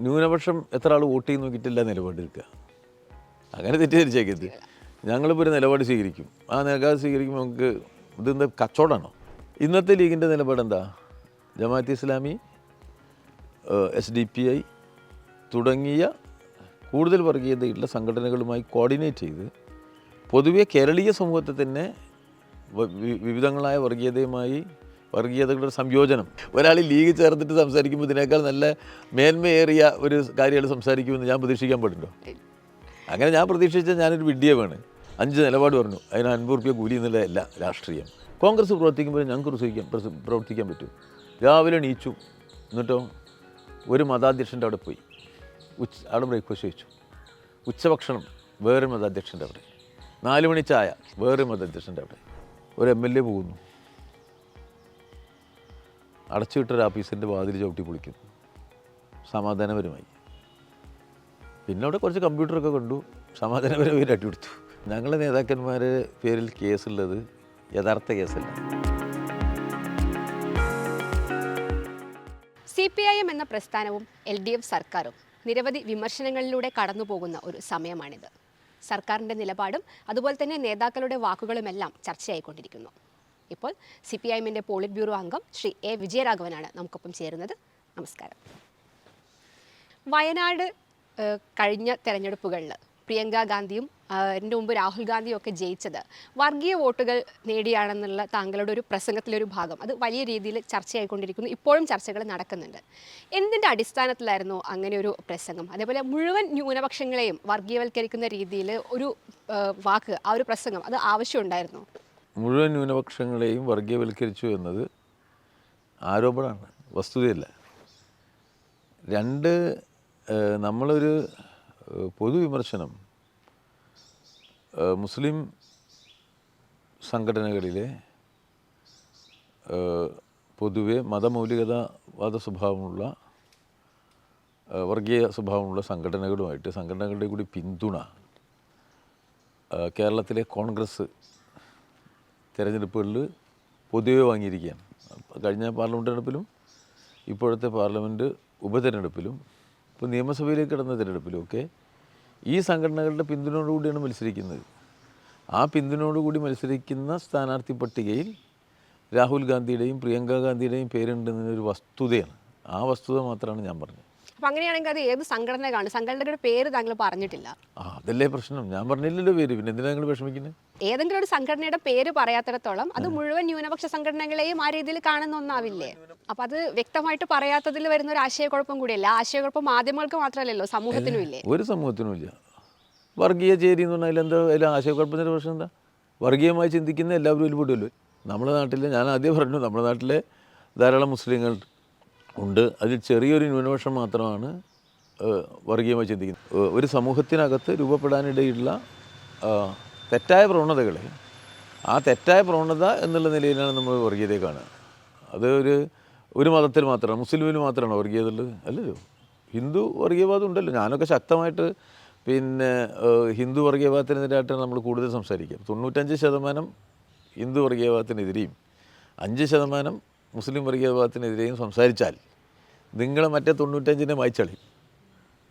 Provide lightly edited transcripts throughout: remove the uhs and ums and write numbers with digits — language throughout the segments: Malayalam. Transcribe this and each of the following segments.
ന്യൂനപക്ഷം എത്ര ആൾ വോട്ട് ചെയ്ത് നോക്കിയിട്ടില്ല നിലപാടെടുക്കുക. അങ്ങനെ തെറ്റിദ്ധരിച്ചേക്കരുത്. ഞങ്ങളിപ്പോൾ ഒരു നിലപാട് സ്വീകരിക്കും. ആ നിലപാട് സ്വീകരിക്കുമ്പോൾ നമുക്ക് ഇതെന്താ കച്ചവടമാണോ? ഇന്നത്തെ ലീഗിൻ്റെ നിലപാടെന്താ? ജമാഅത്ത് ഇസ്ലാമി, SDPI തുടങ്ങിയ കൂടുതൽ വർഗീയതയുള്ള സംഘടനകളുമായി കോർഡിനേറ്റ് ചെയ്ത് പൊതുവെ കേരളീയ സമൂഹത്തെ തന്നെ വിവിധങ്ങളായ വർഗീയതകളുടെ സംയോജനം. ഒരാൾ ലീഗ് ചേർന്നിട്ട് സംസാരിക്കുമ്പോൾ ഇതിനേക്കാൾ നല്ല മേന്മയേറിയ ഒരു കാര്യങ്ങൾ സംസാരിക്കുമെന്ന് ഞാൻ പ്രതീക്ഷിക്കാൻ പാടുണ്ടോ? അങ്ങനെ ഞാൻ പ്രതീക്ഷിച്ചാൽ ഞാനൊരു വിഡ്ഢിയമാണ്. 5 നിലപാട് പറഞ്ഞു, അതിന് 50 റുപ്യ കൂലി എന്നുള്ളതല്ല രാഷ്ട്രീയം. കോൺഗ്രസ് പ്രവർത്തിക്കുമ്പോൾ ഞങ്ങൾക്ക് പ്രവർത്തിക്കാൻ പറ്റും. രാവിലെ എണീച്ചു, എന്നിട്ടോ ഒരു മതാധ്യക്ഷൻ്റെ അവിടെ പോയി അവിടെ ബ്രേക്ക്ഫാസ്റ്റ് കഴിച്ചു. ഉച്ചഭക്ഷണം വേറെ മതാധ്യക്ഷൻ്റെ അവിടെ, 4 മണി ചായ വേറെ മതാധ്യക്ഷൻ്റെ അവിടെ. ഒരു MLA പോകുന്നു, അടച്ചുവിട്ടൊരു ഓഫീസിൻ്റെ വാതിൽ ചവിട്ടി പൊളിക്കുന്നു സമാധാനപരമായി. പിന്നെ അവിടെ കുറച്ച് കമ്പ്യൂട്ടറൊക്കെ കണ്ടു, സമാധാനപരമായി അടികൊടുത്തു. ഞങ്ങളുടെ നേതാക്കന്മാരുടെ പേരിൽ കേസുള്ളത് യഥാർത്ഥ കേസല്ല. CPIM എന്ന പ്രസ്ഥാനവും LDF സർക്കാരും നിരവധി വിമർശനങ്ങളിലൂടെ കടന്നു പോകുന്ന ഒരു സമയമാണിത്. സർക്കാരിൻ്റെ നിലപാടും അതുപോലെ തന്നെ നേതാക്കളുടെ വാക്കുകളുമെല്ലാം ചർച്ചയായിക്കൊണ്ടിരിക്കുന്നു. ഇപ്പോൾ CPIMൻ്റെ പോളിറ്റ് ബ്യൂറോ അംഗം ശ്രീ A. വിജയരാഘവനാണ് നമുക്കൊപ്പം ചേരുന്നത്. നമസ്കാരം. വയനാട് കഴിഞ്ഞ തെരഞ്ഞെടുപ്പുകളിൽ പ്രിയങ്ക ഗാന്ധിയും അതിൻ്റെ മുമ്പ് രാഹുൽ ഗാന്ധിയും ഒക്കെ ജയിച്ചത് വർഗീയ വോട്ടുകൾ നേടിയാണെന്നുള്ള താങ്കളുടെ ഒരു പ്രസംഗത്തിലൊരു ഭാഗം അത് വലിയ രീതിയിൽ ചർച്ചയായിക്കൊണ്ടിരിക്കുന്നു. ഇപ്പോഴും ചർച്ചകൾ നടക്കുന്നുണ്ട്. എന്തിൻ്റെ അടിസ്ഥാനത്തിലായിരുന്നു അങ്ങനെ ഒരു പ്രസംഗം? അതേപോലെ മുഴുവൻ ന്യൂനപക്ഷങ്ങളെയും വർഗീയവൽക്കരിക്കുന്ന രീതിയിൽ ഒരു വാക്ക്, ആ ഒരു പ്രസംഗം അത് ആവശ്യമുണ്ടായിരുന്നു? മുഴുവൻ ന്യൂനപക്ഷങ്ങളെയും വർഗീയവൽക്കരിച്ചു എന്നത് ആരോപണമാണ്, വസ്തുതയല്ല. നമ്മളൊരു പൊതുവിമർശനം മുസ്ലിം സംഘടനകളിലെ പൊതുവെ മതമൗലികതാവാദ സ്വഭാവമുള്ള വർഗീയ സ്വഭാവമുള്ള സംഘടനകളുടെ കൂടി പിന്തുണ കേരളത്തിലെ കോൺഗ്രസ് തിരഞ്ഞെടുപ്പുകളിൽ പൊതുവെ വാങ്ങിയിരിക്കുകയാണ്. കഴിഞ്ഞ പാർലമെൻറ്റ് തെരഞ്ഞെടുപ്പിലും ഇപ്പോഴത്തെ പാർലമെൻറ്റ് ഉപതെരഞ്ഞെടുപ്പിലും ഇപ്പോൾ നിയമസഭയിലേക്ക് കടന്ന തിരഞ്ഞെടുപ്പിലുമൊക്കെ ഈ സംഘടനകളുടെ പിന്തുണയോടുകൂടിയാണ് മത്സരിക്കുന്നത്. ആ പിന്തുണയോടുകൂടി മത്സരിക്കുന്ന സ്ഥാനാർത്ഥി പട്ടികയിൽ രാഹുൽ ഗാന്ധിയുടെയും പ്രിയങ്ക ഗാന്ധിയുടെയും പേരുണ്ടെന്നൊരു വസ്തുതയാണ്. ആ വസ്തുത മാത്രമാണ് ഞാൻ പറഞ്ഞത്. അപ്പം അങ്ങനെയാണെങ്കിൽ അത് ഏത് സംഘടനയാണ്? സംഘടനയുടെ പേര് താങ്കൾ പറഞ്ഞിട്ടില്ല. അതല്ലേ പ്രശ്നം, ഞാൻ പറഞ്ഞില്ലല്ലോ പേര്. പിന്നെ എന്തിനാണ് നിങ്ങൾ വിഷമിക്കുന്നത്? ഏതെങ്കിലും ഒരു സംഘടനയുടെ പേര് പറയാത്തിടത്തോളം അത് മുഴുവൻ ന്യൂനപക്ഷ സംഘടനകളെയും ആ രീതിയിൽ കാണുന്ന ഒന്നാവില്ലേ? അപ്പം അത് വ്യക്തമായിട്ട് പറയാത്തതിൽ വരുന്ന ഒരു ആശയക്കുഴപ്പം കൂടിയല്ല. ആശയക്കുഴപ്പം മാധ്യമങ്ങൾക്ക് മാത്രമല്ലല്ലോ, സമൂഹത്തിനും ഇല്ലേ? ഒരു സമൂഹത്തിനും ഇല്ല. വർഗീയ ചേരി എന്ന് പറഞ്ഞാൽ അതിൽ ആശയക്കുഴപ്പത്തിൻ്റെ പ്രശ്നം എന്താ? വർഗീയമായി ചിന്തിക്കുന്ന എല്ലാവരും ഉൾപ്പെടുമല്ലോ. നമ്മുടെ നാട്ടിൽ, ഞാൻ ആദ്യം പറഞ്ഞു, നമ്മുടെ നാട്ടിലെ ധാരാളം മുസ്ലിങ്ങൾ ഉണ്ട്. അതിൽ ചെറിയൊരു ന്യൂനപക്ഷം മാത്രമാണ് വർഗീയമായി ചിന്തിക്കുന്നത്. ഒരു സമൂഹത്തിനകത്ത് രൂപപ്പെടാനിടയുള്ള തെറ്റായ പ്രവണതകളെ, ആ തെറ്റായ പ്രവണത എന്നുള്ള നിലയിലാണ് നമ്മൾ വർഗീയതയെ കാണുക. അത് ഒരു മതത്തിൽ മാത്രമാണ്, മുസ്ലിമിൽ മാത്രമാണോ വർഗീയത ഉള്ളത്? അല്ലല്ലോ. ഹിന്ദു വർഗീയവാദം ഉണ്ടല്ലോ. ഞാനൊക്കെ ശക്തമായിട്ട് ഹിന്ദു വർഗീയവാദത്തിനെതിരായിട്ടാണ് നമ്മൾ കൂടുതൽ സംസാരിക്കുക. 95% ഹിന്ദു വർഗീയവാദത്തിനെതിരെയും 5% മുസ്ലിം വർഗീയവാദത്തിനെതിരെയും സംസാരിച്ചാൽ നിങ്ങൾ മറ്റേ 95-നെ വായിച്ചളി.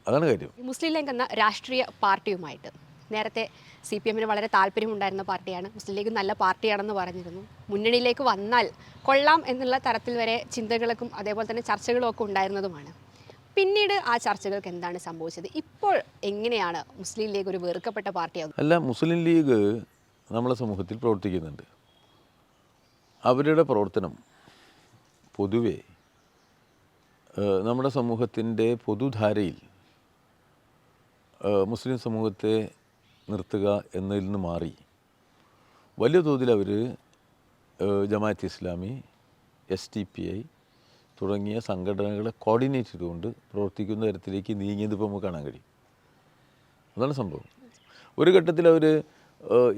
അതാണ് കാര്യം. മുസ്ലിം ലീഗ് എന്ന രാഷ്ട്രീയ പാർട്ടിയുമായിട്ട് നേരത്തെ CPIMന് വളരെ താല്പര്യമുണ്ടായിരുന്ന പാർട്ടിയാണ്. മുസ്ലിം ലീഗ് നല്ല പാർട്ടിയാണെന്ന് പറഞ്ഞിരുന്നു. മുന്നണിയിലേക്ക് വന്നാൽ കൊള്ളാം എന്നുള്ള തരത്തിൽ വരെ ചിന്തകൾക്കും അതേപോലെ തന്നെ ചർച്ചകളും ഒക്കെ ഉണ്ടായിരുന്നതുമാണ്. പിന്നീട് ആ ചർച്ചകൾക്ക് എന്താണ് സംഭവിച്ചത്? ഇപ്പോൾ എങ്ങനെയാണ് മുസ്ലിം ലീഗ് ഒരു വെറുക്കപ്പെട്ട പാർട്ടിയാകുന്നത്? അല്ല, മുസ്ലിം ലീഗ് നമ്മളെ സമൂഹത്തിൽ പ്രവർത്തിക്കുന്നുണ്ട്. അവരുടെ പ്രവർത്തനം പൊതുവെ നമ്മുടെ സമൂഹത്തിൻ്റെ പൊതുധാരയിൽ മുസ്ലിം സമൂഹത്തെ നിർത്തുക എന്നതിൽ നിന്ന് മാറി വലിയ തോതിൽ അവർ ജമാഅത്ത് ഇസ്ലാമി, SDPI തുടങ്ങിയ സംഘടനകളെ കോർഡിനേറ്റ് ചെയ്തുകൊണ്ട് പ്രവർത്തിക്കുന്ന തരത്തിലേക്ക് നീങ്ങിയത് ഇപ്പോൾ നമുക്ക് കാണാൻ കഴിയും. അതാണ് സംഭവം. ഒരു ഘട്ടത്തിൽ അവർ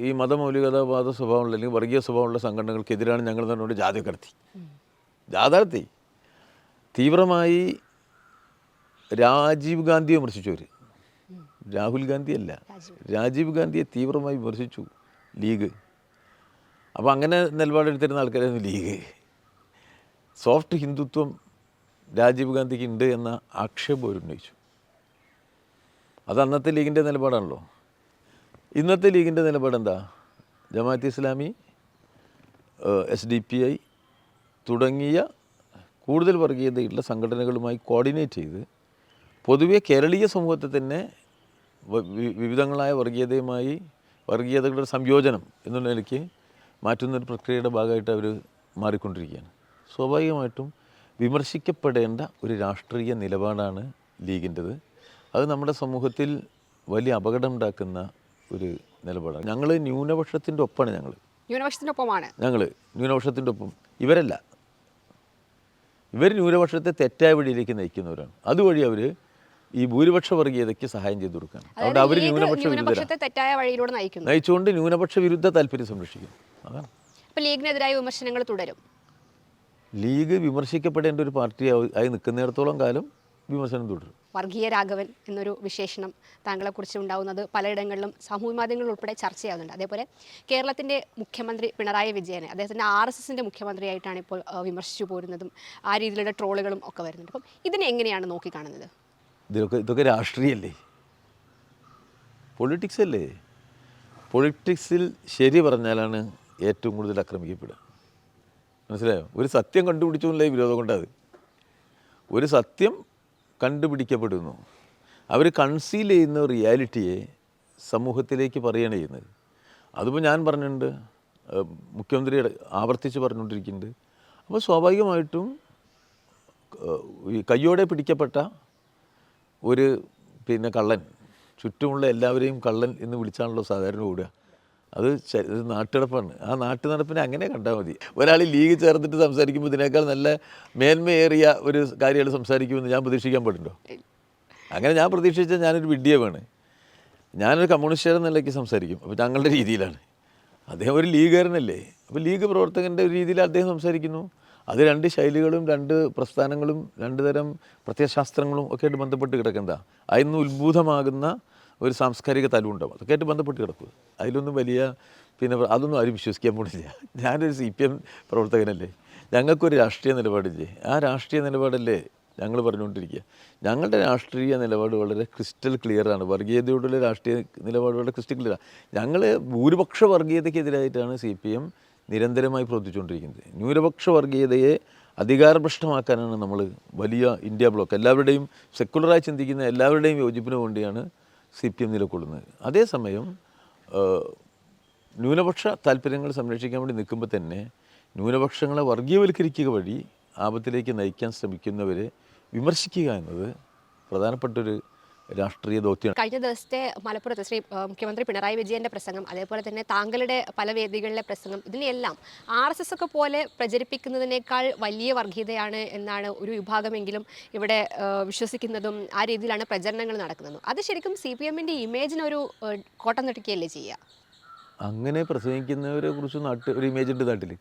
ഈ മതമൗലികതാവാദ സ്വഭാവമുള്ള അല്ലെങ്കിൽ വർഗീയ സ്വഭാവമുള്ള സംഘടനകൾക്കെതിരാണ് ഞങ്ങൾ പറഞ്ഞുകൊണ്ട് ജാഥ നടത്തി തീവ്രമായി രാജീവ് ഗാന്ധിയെ വിമർശിച്ചവർ. രാഹുൽ ഗാന്ധിയല്ല, രാജീവ് ഗാന്ധിയെ തീവ്രമായി വിമർശിച്ചു ലീഗ്. അപ്പോൾ അങ്ങനെ നിലപാടെടുത്തിരുന്ന ആൾക്കാരായിരുന്നു ലീഗ്. സോഫ്റ്റ് ഹിന്ദുത്വം രാജീവ് ഗാന്ധിക്ക് ഉണ്ട് എന്ന ആക്ഷേപം അവർ ഉന്നയിച്ചു. അത് അന്നത്തെ ലീഗിൻ്റെ നിലപാടാണല്ലോ. ഇന്നത്തെ ലീഗിൻ്റെ നിലപാടെന്താ? ജമാഅത്ത് ഇസ്ലാമി, SDPI തുടങ്ങിയ കൂടുതൽ വർഗീയതയുള്ള സംഘടനകളുമായി കോർഡിനേറ്റ് ചെയ്ത് പൊതുവെ കേരളീയ സമൂഹത്തെ തന്നെ വിവിധങ്ങളായ വർഗീയതകളുടെ സംയോജനം എന്നുള്ള നിലയ്ക്ക് മാറ്റുന്നൊരു പ്രക്രിയയുടെ ഭാഗമായിട്ട് അവർ മാറിക്കൊണ്ടിരിക്കുകയാണ്. സ്വാഭാവികമായിട്ടും വിമർശിക്കപ്പെടേണ്ട ഒരു രാഷ്ട്രീയ നിലപാടാണ് ലീഗിൻ്റെത്. അത് നമ്മുടെ സമൂഹത്തിൽ വലിയ അപകടം ഉണ്ടാക്കുന്ന ഒരു നിലപാടാണ്. ഞങ്ങൾ ന്യൂനപക്ഷത്തിൻ്റെ ഒപ്പമാണ്. ന്യൂനപക്ഷത്തിനൊപ്പമാണ് ഞങ്ങൾ ന്യൂനപക്ഷത്തിൻ്റെ ഒപ്പം. ഇവരല്ല, ഇവർ ന്യൂനപക്ഷത്തെ തെറ്റായ വഴിയിലേക്ക് നയിക്കുന്നവരാണ്. അതുവഴി അവർ ഈ ഭൂരിപക്ഷ വർഗീയതയ്ക്ക് സഹായം ചെയ്തു കൊടുക്കുകയാണ്. അതുകൊണ്ട് അവർ ന്യൂനപക്ഷത്തെ തെറ്റായ വഴിയിലൂടെ നയിച്ചുകൊണ്ട് ന്യൂനപക്ഷ വിരുദ്ധ താല്പര്യം സംരക്ഷിക്കും. അതാണ്. അപ്പോൾ ലീഗിനെതിരായ വിമർശനങ്ങൾ തുടരും. ലീഗ് വിമർശിക്കപ്പെടേണ്ട ഒരു പാർട്ടി ആയി നിൽക്കുന്നിടത്തോളം കാലം വിമർശനം തുടരും. വർഗീയ രാഘവൻ എന്നൊരു വിശേഷണം താങ്കളെക്കുറിച്ച് ഉണ്ടാകുന്നത് പലയിടങ്ങളിലും സാമൂഹ്യ മാധ്യമങ്ങളിൽ ഉൾപ്പെടെ ചർച്ചയാകുന്നുണ്ട്. അതേപോലെ കേരളത്തിൻ്റെ മുഖ്യമന്ത്രി പിണറായി വിജയനെ അദ്ദേഹത്തിൻ്റെ RSSൻ്റെ മുഖ്യമന്ത്രിയായിട്ടാണ് ഇപ്പോൾ വിമർശിച്ചു പോരുന്നതും ആ രീതിയിലുള്ള ട്രോളുകളും ഒക്കെ വരുന്നുണ്ട്. അപ്പം ഇതിനെ എങ്ങനെയാണ് നോക്കിക്കാണുന്നത്? ഇതൊക്കെ രാഷ്ട്രീയമല്ലേ, പൊളിറ്റിക്സ് അല്ലേ. പൊളിറ്റിക്സിൽ ശരി പറഞ്ഞാലാണ് ഏറ്റവും കൂടുതൽ ആക്രമിക്കപ്പെടുക. മനസ്സിലായോ? ഒരു സത്യം കണ്ടുപിടിച്ചുകൊണ്ടേ വിരോധം കൊണ്ടത്. ഒരു സത്യം കണ്ടുപിടിക്കപ്പെടുന്നു, അവർ കൺസീൽ ചെയ്യുന്ന റിയാലിറ്റിയെ സമൂഹത്തിലേക്ക് പറയുകയാണ് ചെയ്യുന്നത്. അതിപ്പോൾ ഞാൻ പറഞ്ഞിട്ടുണ്ട്, മുഖ്യമന്ത്രി ആവർത്തിച്ച് പറഞ്ഞുകൊണ്ടിരിക്കുന്നുണ്ട്. അപ്പോൾ സ്വാഭാവികമായിട്ടും ഈ കയ്യോടെ പിടിക്കപ്പെട്ട ഒരു കള്ളൻ ചുറ്റുമുള്ള എല്ലാവരെയും കള്ളൻ എന്ന് വിളിച്ചാണല്ലോ സാധാരണ ഓടുക. അത് നാട്ടുനടപ്പാണ്. ആ നാട്ടുനടപ്പിനെ അങ്ങനെ കണ്ടാൽ മതി. ഒരാൾ ലീഗ് ചേർന്നിട്ട് സംസാരിക്കുമ്പോൾ ഇതിനേക്കാൾ നല്ല മേന്മയേറിയ ഒരു കാര്യങ്ങൾ സംസാരിക്കുമെന്ന് ഞാൻ പ്രതീക്ഷിക്കാൻ പാടുണ്ടോ? അങ്ങനെ ഞാൻ പ്രതീക്ഷിച്ചാൽ ഞാനൊരു വിഡ്ഢിയമാണ്. ഞാനൊരു കമ്മ്യൂണിസ്റ്റുകാരൻ നിലയ്ക്ക് സംസാരിക്കും. അപ്പോൾ ഞങ്ങളുടെ രീതിയിലാണ്. അദ്ദേഹം ഒരു ലീഗുകാരനല്ലേ. അപ്പോൾ ലീഗ് പ്രവർത്തകൻ്റെ ഒരു രീതിയിൽ അദ്ദേഹം സംസാരിക്കുന്നു. അത് രണ്ട് ശൈലികളും രണ്ട് പ്രസ്ഥാനങ്ങളും രണ്ട് തരം പ്രത്യയശാസ്ത്രങ്ങളും ഒക്കെ ആയിട്ട് ബന്ധപ്പെട്ട് കിടക്കുന്നതാ. അതിന്ന് ഉത്ഭൂതമാകുന്ന ഒരു സാംസ്കാരിക തലമുണ്ടാവും. അതൊക്കെ ആയിട്ട് ബന്ധപ്പെട്ട് കിടക്കുക. അതിലൊന്നും വലിയ അതൊന്നും ആരും വിശ്വസിക്കാൻ പോണില്ല. ഞാനൊരു CPM പ്രവർത്തകനല്ലേ, ഞങ്ങൾക്കൊരു രാഷ്ട്രീയ നിലപാടില്ലേ. ആ രാഷ്ട്രീയ നിലപാടല്ലേ ഞങ്ങൾ പറഞ്ഞുകൊണ്ടിരിക്കുക. ഞങ്ങളുടെ രാഷ്ട്രീയ നിലപാട് വളരെ ക്രിസ്റ്റൽ ക്ലിയറാണ്. വർഗീയതയോടുള്ള രാഷ്ട്രീയ നിലപാട് വളരെ ക്രിസ്റ്റൽ ക്ലിയറാണ്. ഞങ്ങൾ ഭൂരിപക്ഷ വർഗീയതയ്ക്കെതിരായിട്ടാണ് CPM നിരന്തരമായി പ്രവർത്തിച്ചുകൊണ്ടിരിക്കുന്നത്. ന്യൂനപക്ഷ വർഗീയതയെ അധികാരഭ്രഷ്ടമാക്കാനാണ് നമ്മൾ വലിയ ഇന്ത്യ ബ്ലോക്ക് എല്ലാവരുടെയും സെക്കുലറായി ചിന്തിക്കുന്ന എല്ലാവരുടെയും യോജിപ്പിന് വേണ്ടിയാണ് CPM നിലകൊള്ളുന്നത്. അതേസമയം ന്യൂനപക്ഷ താല്പര്യങ്ങൾ സംരക്ഷിക്കാൻ വേണ്ടി നിൽക്കുമ്പോൾ തന്നെ ന്യൂനപക്ഷങ്ങളെ വർഗീയവൽക്കരിക്കുക വഴി ആപത്തിലേക്ക് നയിക്കാൻ ശ്രമിക്കുന്നവരെ വിമർശിക്കുക എന്നത് പ്രധാനപ്പെട്ടൊരു രാഷ്ട്രീയ ദൗത്യമാണ്. കഴിഞ്ഞ ദിവസത്തെ മലപ്പുറത്ത് മുഖ്യമന്ത്രി പിണറായി വിജയൻ്റെ പ്രസംഗം, അതേപോലെ തന്നെ താങ്കളുടെ പല വേദികളിലെ പ്രസംഗം, ഇതിനെല്ലാം RSS ഒക്കെ പോലെ പ്രചരിപ്പിക്കുന്നതിനേക്കാൾ വലിയ വർഗീയതയാണ് എന്നാണ് ഒരു വിഭാഗമെങ്കിലും ഇവിടെ വിശ്വസിക്കുന്നതും ആ രീതിയിലാണ് പ്രചരണങ്ങൾ നടക്കുന്നതും. അത് ശരിക്കും CPMൻ്റെ ഇമേജിനൊരു കോട്ടം തട്ടിക്കുകയല്ലേ ചെയ്യുക? അങ്ങനെ പ്രസംഗിക്കുന്നവരെ കുറിച്ച് ഒരു ഇമേജ് ഉണ്ട് നാട്ടിൽ.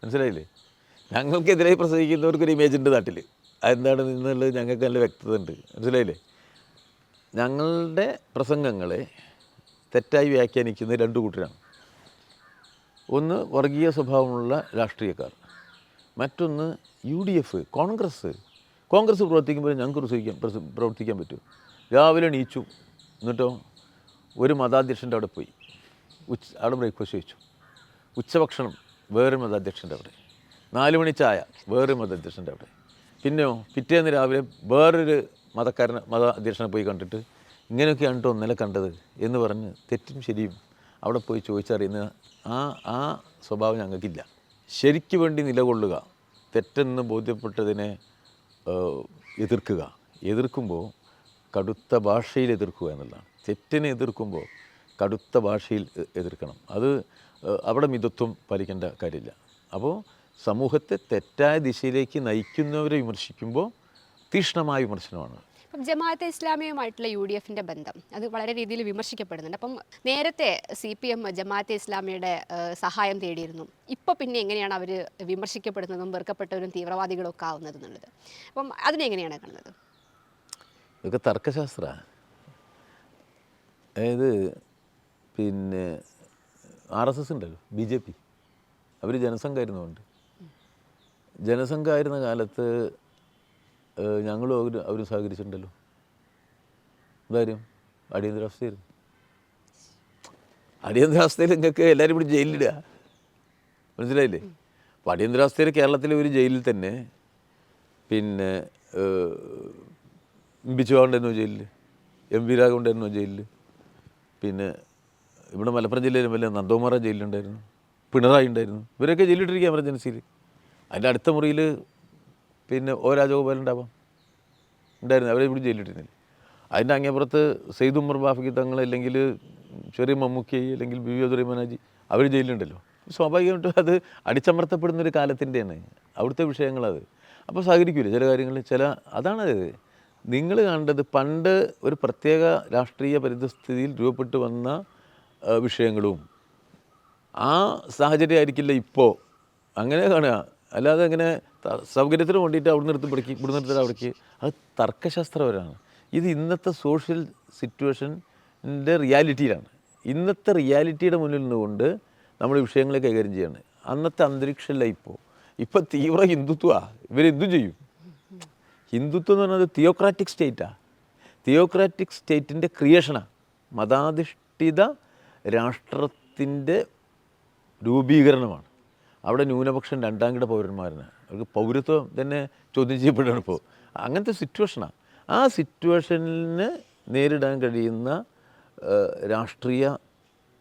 മനസ്സിലായില്ലേ? ഞങ്ങൾക്കെതിരായി പ്രസംഗിക്കുന്നവർക്കൊരു ഇമേജ് ഉണ്ട് നാട്ടിൽ. അതെന്താണ് എന്നുള്ളത് ഞങ്ങൾക്ക് നല്ല വ്യക്തത ഉണ്ട്. മനസ്സിലായില്ലേ? ഞങ്ങളുടെ പ്രസംഗങ്ങളെ തെറ്റായി വ്യാഖ്യാനിക്കുന്ന രണ്ട് കൂട്ടരാണ്. ഒന്ന് വർഗീയ സ്വഭാവമുള്ള രാഷ്ട്രീയക്കാർ, മറ്റൊന്ന് UDF, കോൺഗ്രസ് പ്രവർത്തിക്കുമ്പോൾ ഞങ്ങൾക്ക് പ്രവർത്തിക്കാൻ പറ്റും. രാവിലെ എണീച്ചു, എന്നിട്ടോ ഒരു മതാധ്യക്ഷൻ്റെ അവിടെ പോയി അവിടെ ബ്രേക്ക്ഫാസ്റ്റ് കഴിച്ചു. ഉച്ചഭക്ഷണം വേറൊരു മതാധ്യക്ഷൻ്റെ അവിടെ, 4 മണി ചായ വേറൊരു മതാധ്യക്ഷൻ്റെ അവിടെ, പിന്നെയോ പിറ്റേന്ന് രാവിലെ വേറൊരു മതാധ്യക്ഷനെ പോയി കണ്ടിട്ട് ഇങ്ങനെയൊക്കെയാണ് കേട്ടോ ഇന്നലെ കണ്ടത് എന്ന് പറഞ്ഞ് തെറ്റും ശരിയും അവിടെ പോയി ചോദിച്ചറിയുന്ന ആ സ്വഭാവം ഞങ്ങൾക്കില്ല. ശരിക്ക് വേണ്ടി നിലകൊള്ളുക, തെറ്റെന്ന് ബോധ്യപ്പെട്ടതിനെ എതിർക്കുമ്പോൾ കടുത്ത ഭാഷയിൽ എതിർക്കുക എന്നുള്ളതാണ്. തെറ്റിനെ എതിർക്കുമ്പോൾ കടുത്ത ഭാഷയിൽ എതിർക്കണം. അത് അവിടെ മിതത്വം പാലിക്കേണ്ട കാര്യമില്ല. അപ്പോൾ സമൂഹത്തെ തെറ്റായ ദിശയിലേക്ക് നയിക്കുന്നവരെ വിമർശിക്കുമ്പോൾ തീക്ഷ്ണമായ വിമർശനമാണ്. അപ്പം ജമാഅത്തെ ഇസ്ലാമിയുമായിട്ടുള്ള UDFൻ്റെ ബന്ധം അത് വളരെ രീതിയിൽ വിമർശിക്കപ്പെടുന്നുണ്ട്. അപ്പം നേരത്തെ CPM ജമാഅത്തെ ഇസ്ലാമിയുടെ സഹായം തേടിയിരുന്നു. ഇപ്പോൾ പിന്നെ എങ്ങനെയാണ് അവർ വിമർശിക്കപ്പെടുന്നതും വെറുക്കപ്പെട്ടവരും തീവ്രവാദികളും ഒക്കെ ആവുന്നത് എന്നുള്ളത്? അപ്പം അതിനെങ്ങനെയാണ് കാണുന്നത്? ഇതൊക്കെ തർക്കശാസ്ത്രമാണ്. അതായത് RSS ഉണ്ടല്ലോ, BJP, അവർ ജനസംഘമായിരുന്നുകൊണ്ട് ജനസംഘമായിരുന്ന കാലത്ത് ഞങ്ങളും അവരും സഹകരിച്ചിട്ടുണ്ടല്ലോ. എന്തായാലും അടിയന്തരാവസ്ഥയായിരുന്നു. അടിയന്തരാവസ്ഥയിൽ നിങ്ങൾക്ക് എല്ലാവരും ഇവിടെ ജയിലിലിടുക, മനസ്സിലായില്ലേ? അപ്പോൾ അടിയന്തരാവസ്ഥയിൽ കേരളത്തിലെ ഒരു ജയിലിൽ തന്നെ പിന്നെ ബിജുവാ ഉണ്ടായിരുന്നു ജയിലിൽ, എം വി രാഘവൻ ഉണ്ടായിരുന്നു ജയിലിൽ, പിന്നെ ഇവിടെ മലപ്പുറം ജില്ലയിലും വല്ല നന്ദകുമാറ ജയിലിലുണ്ടായിരുന്നു, പിണറായി ഉണ്ടായിരുന്നു. ഇവരൊക്കെ ജയിലിട്ടിരിക്കുക എമർജൻസിയിൽ. അതിൻ്റെ അടുത്ത മുറിയിൽ പിന്നെ ഒ രാജഗോപാലൻ ഉണ്ടായിരുന്നു, അവരെ ഇവിടെ ജയിലിട്ടിരുന്നില്ല. അതിൻ്റെ അങ്ങേപ്പുറത്ത് സെയ്ദ് ഉമർ ബാഫക്കി തങ്ങൾ, അല്ലെങ്കിൽ ചെറിയ മമ്മൂക്കി, അല്ലെങ്കിൽ ബി വി അബ്ദുറഹ്മാനാജി, അവർ ജയിലുണ്ടല്ലോ. സ്വാഭാവികമായിട്ടും അത് അടിച്ചമർത്തപ്പെടുന്നൊരു കാലത്തിൻ്റെയാണ് അവിടുത്തെ വിഷയങ്ങളത്. അപ്പോൾ സഹകരിക്കില്ല ചില കാര്യങ്ങളിൽ. അതാണത് നിങ്ങൾ കാണേണ്ടത്. പണ്ട് ഒരു പ്രത്യേക രാഷ്ട്രീയ പരിതസ്ഥിതിയിൽ രൂപപ്പെട്ടു വന്ന വിഷയങ്ങളും ആ സാഹചര്യമായിരിക്കില്ല ഇപ്പോൾ. അങ്ങനെ കാണുക, അല്ലാതെ അങ്ങനെ സൗകര്യത്തിന് വേണ്ടിയിട്ട് അവിടെ നിർത്തി പഠിക്കും, ഇവിടെ നിർത്തി അവിടേക്ക്, അത് തർക്കശാസ്ത്രപരമാണ്. ഇത് ഇന്നത്തെ സോഷ്യൽ സിറ്റുവേഷൻ്റെ റിയാലിറ്റിയിലാണ്. ഇന്നത്തെ റിയാലിറ്റിയുടെ മുന്നിൽ നിന്നുകൊണ്ട് നമ്മൾ വിഷയങ്ങളെ കൈകാര്യം ചെയ്യാണ്. അന്നത്തെ അന്തരീക്ഷമല്ല ഇപ്പോൾ തീവ്ര ഹിന്ദുത്വമാണ്. ഇവരെന്തും ചെയ്യും. ഹിന്ദുത്വം എന്ന് പറയുന്നത് തിയോക്രാറ്റിക് സ്റ്റേറ്റാണ്. തിയോക്രാറ്റിക് സ്റ്റേറ്റിൻ്റെ ക്രിയേഷനാണ്. മതാധിഷ്ഠിത രാഷ്ട്രത്തിൻ്റെ രൂപീകരണമാണ്. അവിടെ ന്യൂനപക്ഷം രണ്ടാം കിട പൗരന്മാരാണ്. അവർക്ക് പൗരത്വം തന്നെ ചോദ്യം ചെയ്യപ്പെടുകയാണ് ഇപ്പോൾ. അങ്ങനത്തെ സിറ്റുവേഷനാണ്. ആ സിറ്റുവേഷനിന് നേരിടാൻ കഴിയുന്ന രാഷ്ട്രീയ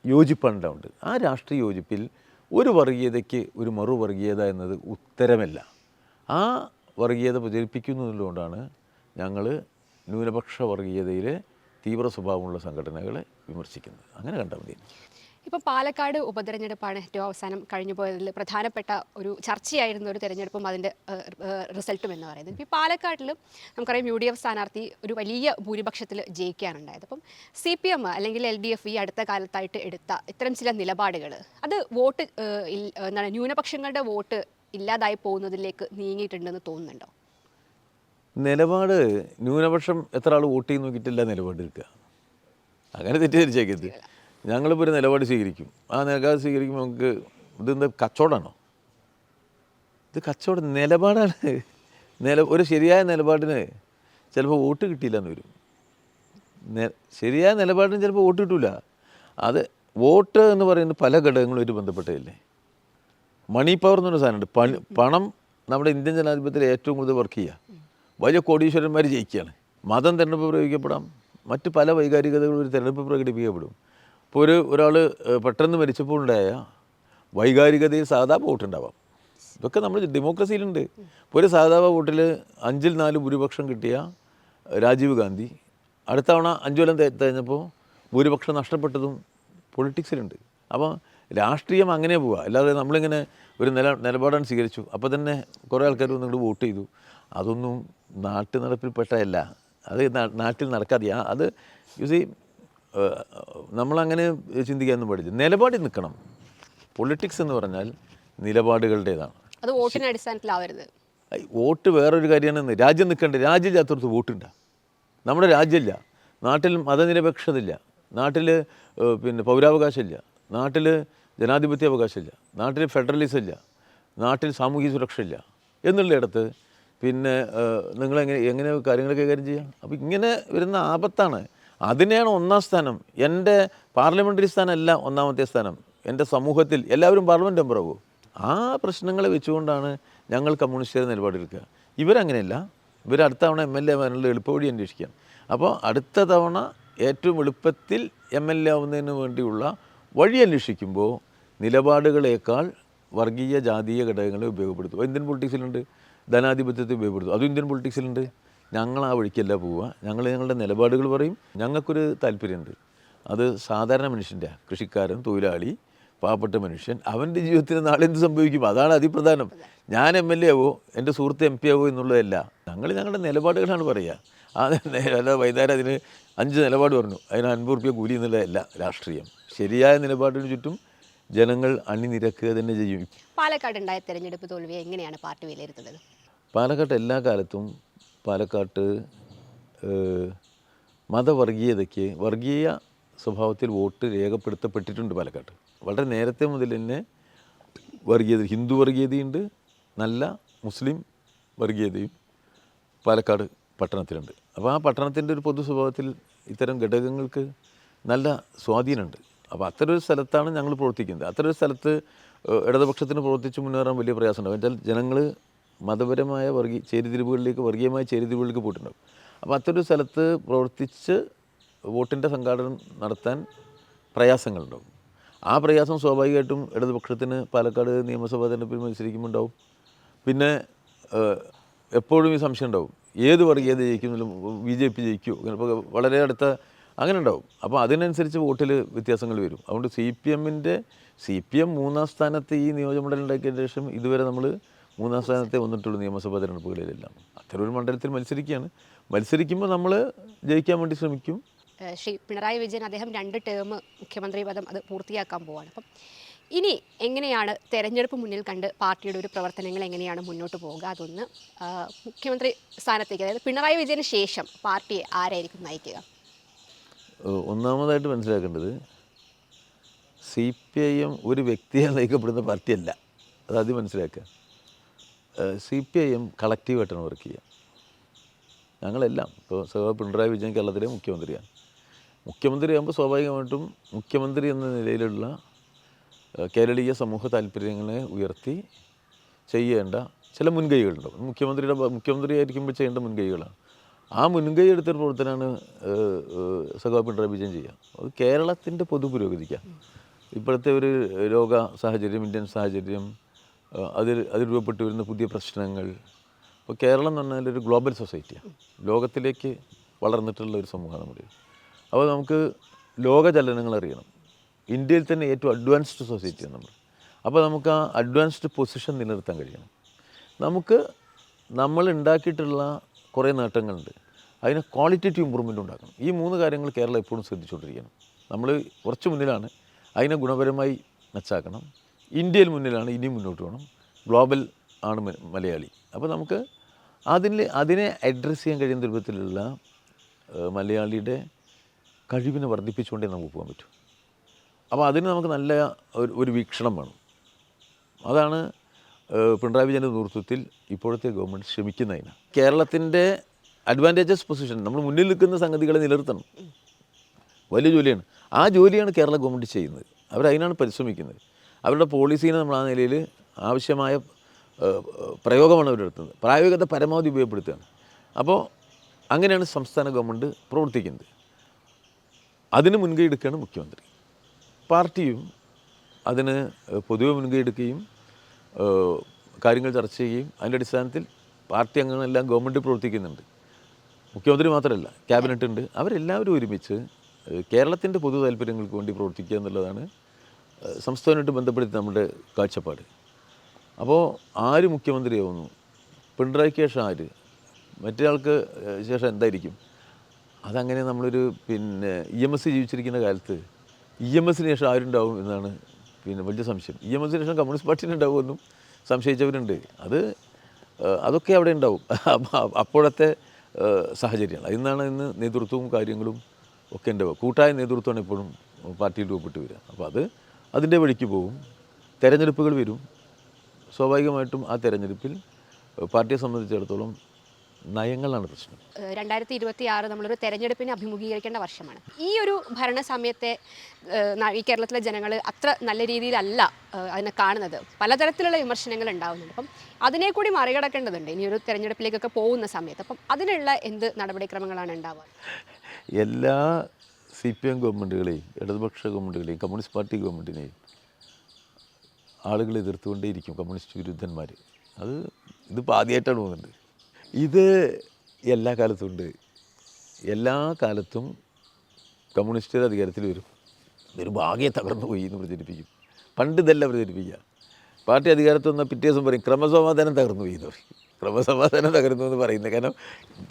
യോജിപ്പാണ് ഉണ്ടാവുന്നത്. ആ രാഷ്ട്രീയ യോജിപ്പിൽ ഒരു വർഗീയതയ്ക്ക് ഒരു മറുവർഗീയത എന്നത് ഉത്തരമല്ല. ആ വർഗീയത പ്രചരിപ്പിക്കുന്നതുകൊണ്ടാണ് ഞങ്ങൾ ന്യൂനപക്ഷ വർഗീയതയിലെ തീവ്ര സ്വഭാവമുള്ള സംഘടനകളെ വിമർശിക്കുന്നത്. അങ്ങനെ കണ്ടാൽ മതി. ഇപ്പോൾ പാലക്കാട് ഉപതെരഞ്ഞെടുപ്പാണ് ഏറ്റവും അവസാനം കഴിഞ്ഞു പോയതിൽ പ്രധാനപ്പെട്ട ഒരു ചർച്ചയായിരുന്ന ഒരു തെരഞ്ഞെടുപ്പും അതിൻ്റെ റിസൾട്ടും എന്ന് പറയുന്നത്. ഇപ്പോൾ പാലക്കാട്ടിൽ നമുക്കറിയാം UDF സ്ഥാനാർത്ഥി ഒരു വലിയ ഭൂരിപക്ഷത്തിൽ ജയിക്കാനുണ്ടായത്. അപ്പം CPM അല്ലെങ്കിൽ LDF ഈ അടുത്ത കാലത്തായിട്ട് എടുത്ത ഇത്തരം ചില നിലപാടുകൾ അത് വോട്ട് എന്താണ് ന്യൂനപക്ഷങ്ങളുടെ വോട്ട് ഇല്ലാതായി പോകുന്നതിലേക്ക് നീങ്ങിയിട്ടുണ്ടെന്ന് തോന്നുന്നുണ്ടോ? നിലപാട് ന്യൂനപക്ഷം എത്ര ആൾ വോട്ട് ചെയ്ത് നോക്കിയിട്ടില്ല നിലപാട് എടുക്കുക. അങ്ങനെ തെറ്റിദ്ധരിച്ചേക്കരുത്. ഞങ്ങളിപ്പോൾ ഒരു നിലപാട് സ്വീകരിക്കും. ആ നിലപാട് സ്വീകരിക്കുമ്പോൾ നമുക്ക് ഇതെന്താ കച്ചവടമാണോ? ഇത് കച്ചവടം നിലപാടാണ്. ഒരു ശരിയായ നിലപാടിന് ചിലപ്പോൾ വോട്ട് കിട്ടിയില്ലെന്ന് വരും. ശരിയായ നിലപാടിന് ചിലപ്പോൾ വോട്ട് കിട്ടില്ല. അത് വോട്ട് എന്ന് പറയുന്നത് പല ഘടകങ്ങളുമായിട്ട് ബന്ധപ്പെട്ടതല്ലേ. മണി പവർ എന്നൊരു സാധനമുണ്ട്. പണം നമ്മുടെ ഇന്ത്യൻ ജനാധിപത്യത്തിൽ ഏറ്റവും കൂടുതൽ വർക്ക് ചെയ്യുക. വലിയ കോടീശ്വരന്മാർ ജയിക്കുകയാണ്. മതം തിരഞ്ഞെടുപ്പ് പ്രയോഗിക്കപ്പെടാം, മറ്റ് പല വൈകാരികതകളും ഒരു തിരഞ്ഞെടുപ്പ് പ്രകടിപ്പിക്കപ്പെടും. ഇപ്പോൾ ഒരാൾ പെട്ടെന്ന് മരിച്ചപ്പോൾ ഉണ്ടായ വൈകാരികതയിൽ സാധാ വോട്ടുണ്ടാവാം. ഇതൊക്കെ നമ്മൾ ഡെമോക്രസിയിലുണ്ട്. ഇപ്പോൾ ഒരു സാധാ വോട്ടിൽ 5-ൽ 4 ഭൂരിപക്ഷം കിട്ടിയ രാജീവ് ഗാന്ധി അടുത്ത തവണ 5 കൊല്ലം കഴിഞ്ഞപ്പോൾ ഭൂരിപക്ഷം നഷ്ടപ്പെട്ടതും പൊളിറ്റിക്സിലുണ്ട്. അപ്പോൾ രാഷ്ട്രീയം അങ്ങനെ പോവുക. അല്ലാതെ നമ്മളിങ്ങനെ ഒരു നിലപാടാണ് സ്വീകരിച്ചു, അപ്പോൾ തന്നെ കുറേ ആൾക്കാർ വന്നിട്ട് വോട്ട് ചെയ്തു. അതൊന്നും നാട്ടു നടപ്പിൽപ്പെട്ടതല്ല. അത് നാട്ടിൽ നടക്കാതെ അത് യൂസി നമ്മളങ്ങനെ ചിന്തിക്കാനൊന്നും പാടില്ല. നിലപാടിൽ നിൽക്കണം. പൊളിറ്റിക്സ് എന്ന് പറഞ്ഞാൽ നിലപാടുകളുടേതാണ്. അത് വോട്ടിൻ്റെ അടിസ്ഥാനത്തിലാവരുത്. വോട്ട് വേറൊരു കാര്യമാണ്. രാജ്യം നിൽക്കേണ്ടത്. രാജ്യമില്ലാത്തടത്ത് വോട്ടുണ്ട്. നമ്മുടെ രാജ്യമില്ല. നാട്ടിൽ മതനിരപേക്ഷതയില്ല. നാട്ടിൽ പിന്നെ പൗരാവകാശമില്ല. നാട്ടിൽ ജനാധിപത്യ അവകാശമില്ല. നാട്ടിൽ ഫെഡറലിസം ഇല്ല. നാട്ടിൽ സാമൂഹിക സുരക്ഷ ഇല്ല എന്നുള്ളിടത്ത് പിന്നെ എങ്ങനെ കാര്യങ്ങൾ കൈകാര്യം ചെയ്യാം? അപ്പോൾ ഇങ്ങനെ വരുന്ന ആപത്താണ്. അതിനെയാണ് ഒന്നാം സ്ഥാനം. എൻ്റെ പാർലമെൻ്ററി സ്ഥാനമല്ല ഒന്നാമത്തെ സ്ഥാനം. എൻ്റെ സമൂഹത്തിൽ എല്ലാവരും പാർലമെൻറ്റ് മെമ്പറാകുമോ? ആ പ്രശ്നങ്ങളെ വെച്ചുകൊണ്ടാണ് ഞങ്ങൾ കമ്മ്യൂണിസ്റ്റുകാർ നിലപാടെടുക്കുക. ഇവരങ്ങനെയല്ല. ഇവർ അടുത്ത തവണ MLA ആവാനുള്ള എളുപ്പവഴി അന്വേഷിക്കാം. അപ്പോൾ അടുത്ത തവണ ഏറ്റവും എളുപ്പത്തിൽ MLA ആവുന്നതിന് വേണ്ടിയുള്ള വഴി അന്വേഷിക്കുമ്പോൾ നിലപാടുകളേക്കാൾ വർഗീയ ജാതീയ ഘടകങ്ങളെ ഉപയോഗപ്പെടുത്തും. ഇന്ത്യൻ പൊളിറ്റിക്സിലുണ്ട്. ധനാധിപത്യത്തെ ഉപയോഗപ്പെടുത്തും. അതും ഇന്ത്യൻ പൊളിറ്റിക്സിലുണ്ട്. ഞങ്ങൾ ആ വഴിക്കല്ല പോവുക. ഞങ്ങളുടെ നിലപാടുകൾ പറയും. ഞങ്ങൾക്കൊരു താല്പര്യമുണ്ട്. അത് സാധാരണ മനുഷ്യൻ്റെ, കൃഷിക്കാരൻ, തൊഴിലാളി, പാവപ്പെട്ട മനുഷ്യൻ, അവൻ്റെ ജീവിതത്തിൽ നാളെ എന്ത് സംഭവിക്കും, അതാണ് അതിപ്രധാനം. ഞാൻ MLA ആവോ, എൻ്റെ സുഹൃത്ത് MP ആവോ എന്നുള്ളതല്ല. ഞങ്ങളുടെ നിലപാടുകളാണ് പറയുക. അല്ല വൈകുന്നേരം അതിന് 5 നിലപാട് പറഞ്ഞു, അതിന് 50 റുപ്യ കൂലി എന്നുള്ളതല്ല രാഷ്ട്രീയം. ശരിയായ നിലപാടിന് ചുറ്റും ജനങ്ങൾ അണിനിരക്കുക തന്നെ ചെയ്യും. പാലക്കാട് ഉണ്ടായ തെരഞ്ഞെടുപ്പ് തോൽവിയെ എങ്ങനെയാണ് പാർട്ടി വിലയിരുത്തുന്നത്? പാലക്കാട്ട് എല്ലാ കാലത്തും പാലക്കാട്ട് മതവർഗീയതയ്ക്ക് വർഗീയ സ്വഭാവത്തിൽ വോട്ട് രേഖപ്പെടുത്തപ്പെട്ടിട്ടുണ്ട്. പാലക്കാട്ട് വളരെ നേരത്തെ മുതൽ തന്നെ വർഗീയത, ഹിന്ദു വർഗീയതയുണ്ട്, നല്ല മുസ്ലിം വർഗീയതയും പാലക്കാട് പട്ടണത്തിലുണ്ട്. അപ്പോൾ ആ പട്ടണത്തിൻ്റെ ഒരു പൊതു സ്വഭാവത്തിൽ ഇത്തരം ഘടകങ്ങൾക്ക് നല്ല സ്വാധീനമുണ്ട്. അപ്പോൾ അത്തരൊരു സ്ഥലത്താണ് ഞങ്ങൾ പ്രവർത്തിക്കുന്നത്. അത്തരൊരു സ്ഥലത്ത് ഇടതുപക്ഷത്തിന് പ്രവർത്തിച്ച് മുന്നേറാൻ വലിയ പ്രയാസമുണ്ടാകും. വെച്ചാൽ ജനങ്ങൾ മതപരമായ വർഗീയമായ ചേരിതിരിവുകളിലേക്ക് പോയിട്ടുണ്ടാകും. അപ്പോൾ അത്തരൊരു സ്ഥലത്ത് പ്രവർത്തിച്ച് വോട്ടിൻ്റെ സംഘാടനം നടത്താൻ പ്രയാസങ്ങളുണ്ടാകും. ആ പ്രയാസം സ്വാഭാവികമായിട്ടും ഇടതുപക്ഷത്തിന് പാലക്കാട് നിയമസഭാ തെരഞ്ഞെടുപ്പിൽ മത്സരിക്കുമ്പോൾ ഉണ്ടാവും. പിന്നെ എപ്പോഴും ഈ സംശയം ഉണ്ടാവും, ഏത് വർഗീയത ജയിക്കുന്നില്ല, BJP ജയിക്കുമോ, ഇങ്ങനെ ഇപ്പോൾ വളരെ അടുത്ത അങ്ങനെ ഉണ്ടാവും. അപ്പോൾ അതിനനുസരിച്ച് വോട്ടിൽ വ്യത്യാസങ്ങൾ വരും. അതുകൊണ്ട് CPM 3-ാം സ്ഥാനത്ത് ഈ നിയോജകമണ്ഡലം ഉണ്ടാക്കിയതിന് ശേഷം ഇതുവരെ നമ്മൾ 3-ാം സ്ഥാനത്തെ വന്നിട്ടുള്ളൂ നിയമസഭാ തെരഞ്ഞെടുപ്പുകളിലെല്ലാം. അത്തരമൊരു മണ്ഡലത്തിൽ മത്സരിക്കുമ്പോൾ നമ്മൾ ജയിക്കാൻ വേണ്ടി ശ്രമിക്കും. ശ്രീ പിണറായി വിജയൻ അദ്ദേഹം 2 ടേം മുഖ്യമന്ത്രി പദം അത് പൂർത്തിയാക്കാൻ പോവാണ്. അപ്പം ഇനി എങ്ങനെയാണ് തെരഞ്ഞെടുപ്പ് മുന്നിൽ കണ്ട് പാർട്ടിയുടെ ഒരു പ്രവർത്തനങ്ങൾ എങ്ങനെയാണ് മുന്നോട്ട് പോവുക? അതൊന്ന് മുഖ്യമന്ത്രി സ്ഥാനത്തേക്ക്, അതായത് പിണറായി വിജയന് ശേഷം പാർട്ടിയെ ആരായിരിക്കും നയിക്കുക? ഒന്നാമതായിട്ട് മനസ്സിലാക്കേണ്ടത് CPIM ഒരു വ്യക്തിയാൽ നയിക്കപ്പെടുന്ന പാർട്ടിയല്ല. അതാദ്യം മനസ്സിലാക്കുക. CPIM കളക്റ്റീവായിട്ടാണ് വർക്ക് ചെയ്യുക. ഞങ്ങളെല്ലാം ഇപ്പോൾ പിണറായി വിജയൻ കേരളത്തിലെ മുഖ്യമന്ത്രിയാണ്. മുഖ്യമന്ത്രിയാകുമ്പോൾ സ്വാഭാവികമായിട്ടും മുഖ്യമന്ത്രി എന്ന നിലയിലുള്ള കേരളീയ സമൂഹ താല്പര്യങ്ങളെ ഉയർത്തി ചെയ്യേണ്ട ചില മുൻകൈകളുണ്ടാവും. മുഖ്യമന്ത്രിയായിരിക്കുമ്പോൾ ചെയ്യേണ്ട മുൻകൈകളാണ്. ആ മുൻകൈ എടുത്തൊരു പ്രവർത്തനമാണ് പിണറായി വിജയൻ ചെയ്യുക. അത് കേരളത്തിൻ്റെ പൊതു പുരോഗതിക്കാണ്. ഇപ്പോഴത്തെ ഒരു ലോക സാഹചര്യം, ഇന്ത്യൻ സാഹചര്യം, അതിൽ രൂപപ്പെട്ടു വരുന്ന പുതിയ പ്രശ്നങ്ങൾ. ഇപ്പോൾ കേരളം എന്ന് പറഞ്ഞാൽ ഒരു ഗ്ലോബൽ സൊസൈറ്റിയാണ്. ലോകത്തിലേക്ക് വളർന്നിട്ടുള്ള ഒരു സമൂഹമാണ് നമ്മുടെ. അപ്പോൾ നമുക്ക് ലോക ചലനങ്ങൾ അറിയണം. ഇന്ത്യയിൽ തന്നെ ഏറ്റവും അഡ്വാൻസ്ഡ് സൊസൈറ്റിയാണ് നമ്മൾ. അപ്പോൾ നമുക്ക് ആ അഡ്വാൻസ്ഡ് പൊസിഷൻ നിലനിർത്താൻ കഴിയണം. നമ്മൾ ഉണ്ടാക്കിയിട്ടുള്ള കുറേ നേട്ടങ്ങളുണ്ട്. അതിന് ക്വാളിറ്റേറ്റീവ് ഇമ്പ്രൂവ്മെൻ്റ് ഉണ്ടാക്കണം. ഈ 3 കാര്യങ്ങൾ കേരളം എപ്പോഴും ശ്രദ്ധിച്ചുകൊണ്ടിരിക്കണം. നമ്മൾ കുറച്ച് മുന്നിലാണ്, അതിനെ ഗുണപരമായി മെച്ചാക്കണം. ഇന്ത്യയിൽ മുന്നിലാണ്, ഇനിയും മുന്നോട്ട് പോകണം. ഗ്ലോബൽ ആണ് മലയാളി. അപ്പോൾ നമുക്ക് അതിനെ അഡ്രസ്സ് ചെയ്യാൻ കഴിയുന്ന രൂപത്തിലുള്ള മലയാളിയുടെ കഴിവിനെ വർദ്ധിപ്പിച്ചുകൊണ്ടേ നമുക്ക് പോകാൻ പറ്റും. അപ്പോൾ അതിന് നമുക്ക് നല്ല ഒരു വീക്ഷണം വേണം. അതാണ് പിണറായി വിജയൻ്റെ നേതൃത്വത്തിൽ ഇപ്പോഴത്തെ ഗവൺമെൻറ് ശ്രമിക്കുന്നതിന്. കേരളത്തിൻ്റെ അഡ്വാൻറ്റേജസ് പൊസിഷൻ, നമ്മൾ മുന്നിൽ നിൽക്കുന്ന സംഗതികളെ നിലനിർത്തണം. വലിയ ജോലിയാണ്. ആ ജോലിയാണ് കേരള ഗവൺമെൻറ് ചെയ്യുന്നത്. അവരതിനാണ് പരിശ്രമിക്കുന്നത്. അവരുടെ പോളിസീനെ നമ്മൾ ആ നിലയിൽ ആവശ്യമായ പ്രയോഗമാണ് അവരെടുത്തത്. പ്രായോഗികത പരമാവധി ഉപയോഗപ്പെടുത്തുകയാണ്. അപ്പോൾ അങ്ങനെയാണ് സംസ്ഥാന ഗവൺമെൻറ് പ്രവർത്തിക്കുന്നത്. അതിന് മുൻകൈ എടുക്കുകയാണ് മുഖ്യമന്ത്രി. പാർട്ടിയും അതിന് പൊതുവെ മുൻകൈ എടുക്കുകയും കാര്യങ്ങൾ ചർച്ച ചെയ്യുകയും അതിൻ്റെ അടിസ്ഥാനത്തിൽ പാർട്ടി അംഗങ്ങളെല്ലാം ഗവൺമെൻറ് പ്രവർത്തിക്കുന്നുണ്ട്. മുഖ്യമന്ത്രി മാത്രമല്ല, ക്യാബിനറ്റ് ഉണ്ട്. അവരെല്ലാവരും ഒരുമിച്ച് കേരളത്തിൻ്റെ പൊതു താല്പര്യങ്ങൾക്ക് വേണ്ടി പ്രവർത്തിക്കുക എന്നുള്ളതാണ് സംസ്ഥാനമായിട്ട് ബന്ധപ്പെടുത്തി നമ്മുടെ കാഴ്ചപ്പാട്. അപ്പോൾ ആര് മുഖ്യമന്ത്രിയാവുന്നു, പിണറായിക്ക് ശേഷം ആര്, മറ്റേയാൾക്ക് ശേഷം എന്തായിരിക്കും, അതങ്ങനെ നമ്മളൊരു EMS ജീവിച്ചിരിക്കുന്ന കാലത്ത് EMSന് ശേഷം ആരുണ്ടാവും എന്നാണ് വലിയ സംശയം. EMSന് ശേഷം കമ്മ്യൂണിസ്റ്റ് പാർട്ടിന് ഉണ്ടാവുമെന്നും സംശയിച്ചവരുണ്ട്. അതൊക്കെ അവിടെ ഉണ്ടാവും. അപ്പോഴത്തെ സാഹചര്യമാണ്. അതിന്നാണ് ഇന്ന് നേതൃത്വവും കാര്യങ്ങളും ഒക്കെ ഉണ്ടാവുക. കൂട്ടായ നേതൃത്വമാണ് എപ്പോഴും പാർട്ടിയിൽ രൂപപ്പെട്ട് വരിക. അപ്പോൾ അതിൻ്റെ വഴിക്ക് പോകും. തെരഞ്ഞെടുപ്പുകൾ വരും. സ്വാഭാവികമായിട്ടും ആ തെരഞ്ഞെടുപ്പിൽ പാർട്ടിയെ സംബന്ധിച്ചിടത്തോളം നയങ്ങളാണ് പ്രശ്നം. 2026 നമ്മളൊരു തെരഞ്ഞെടുപ്പിനെ അഭിമുഖീകരിക്കേണ്ട വർഷമാണ്. ഈ ഒരു ഭരണസമയത്തെ ഈ കേരളത്തിലെ ജനങ്ങൾ അത്ര നല്ല രീതിയിലല്ല അതിനെ കാണുന്നത്. പലതരത്തിലുള്ള വിമർശനങ്ങൾ ഉണ്ടാകുന്നുണ്ട്. അപ്പം അതിനെ കൂടി മറികടക്കേണ്ടതുണ്ട് ഇനി ഒരു തെരഞ്ഞെടുപ്പിലേക്കൊക്കെ പോകുന്ന സമയത്ത്. അപ്പം അതിനുള്ള എന്ത് നടപടിക്രമങ്ങളാണ് ഉണ്ടാവുക? എല്ലാ CPM ഗവൺമെൻറ്റുകളെയും, ഇടതുപക്ഷ ഗവൺമെൻറ്റുകളെയും, കമ്മ്യൂണിസ്റ്റ് പാർട്ടി ഗവൺമെൻറ്റിനെയും ആളുകൾ എതിർത്തുകൊണ്ടേയിരിക്കും. കമ്മ്യൂണിസ്റ്റ് വിരുദ്ധന്മാർ. ഇതിപ്പോൾ ആദ്യമായിട്ടാണ് പോകുന്നത്. ഇത് എല്ലാ കാലത്തും ഉണ്ട്. എല്ലാ കാലത്തും കമ്മ്യൂണിസ്റ്റ് അധികാരത്തിൽ വരും. ഇതൊരു ഭാഗ്യം തകർന്നു പോയി എന്ന് പ്രചരിപ്പിക്കും. പണ്ട് ഇതല്ല പ്രചരിപ്പിക്കുക. പാർട്ടി അധികാരത്തിൽ വന്നാൽ പിറ്റേ ദിവസം പറയും ക്രമസമാധാനം തകർന്നു പോയി എന്ന് പറയും. ക്രമസമാധാനം തകർന്നു എന്ന് പറയുന്നത് കാരണം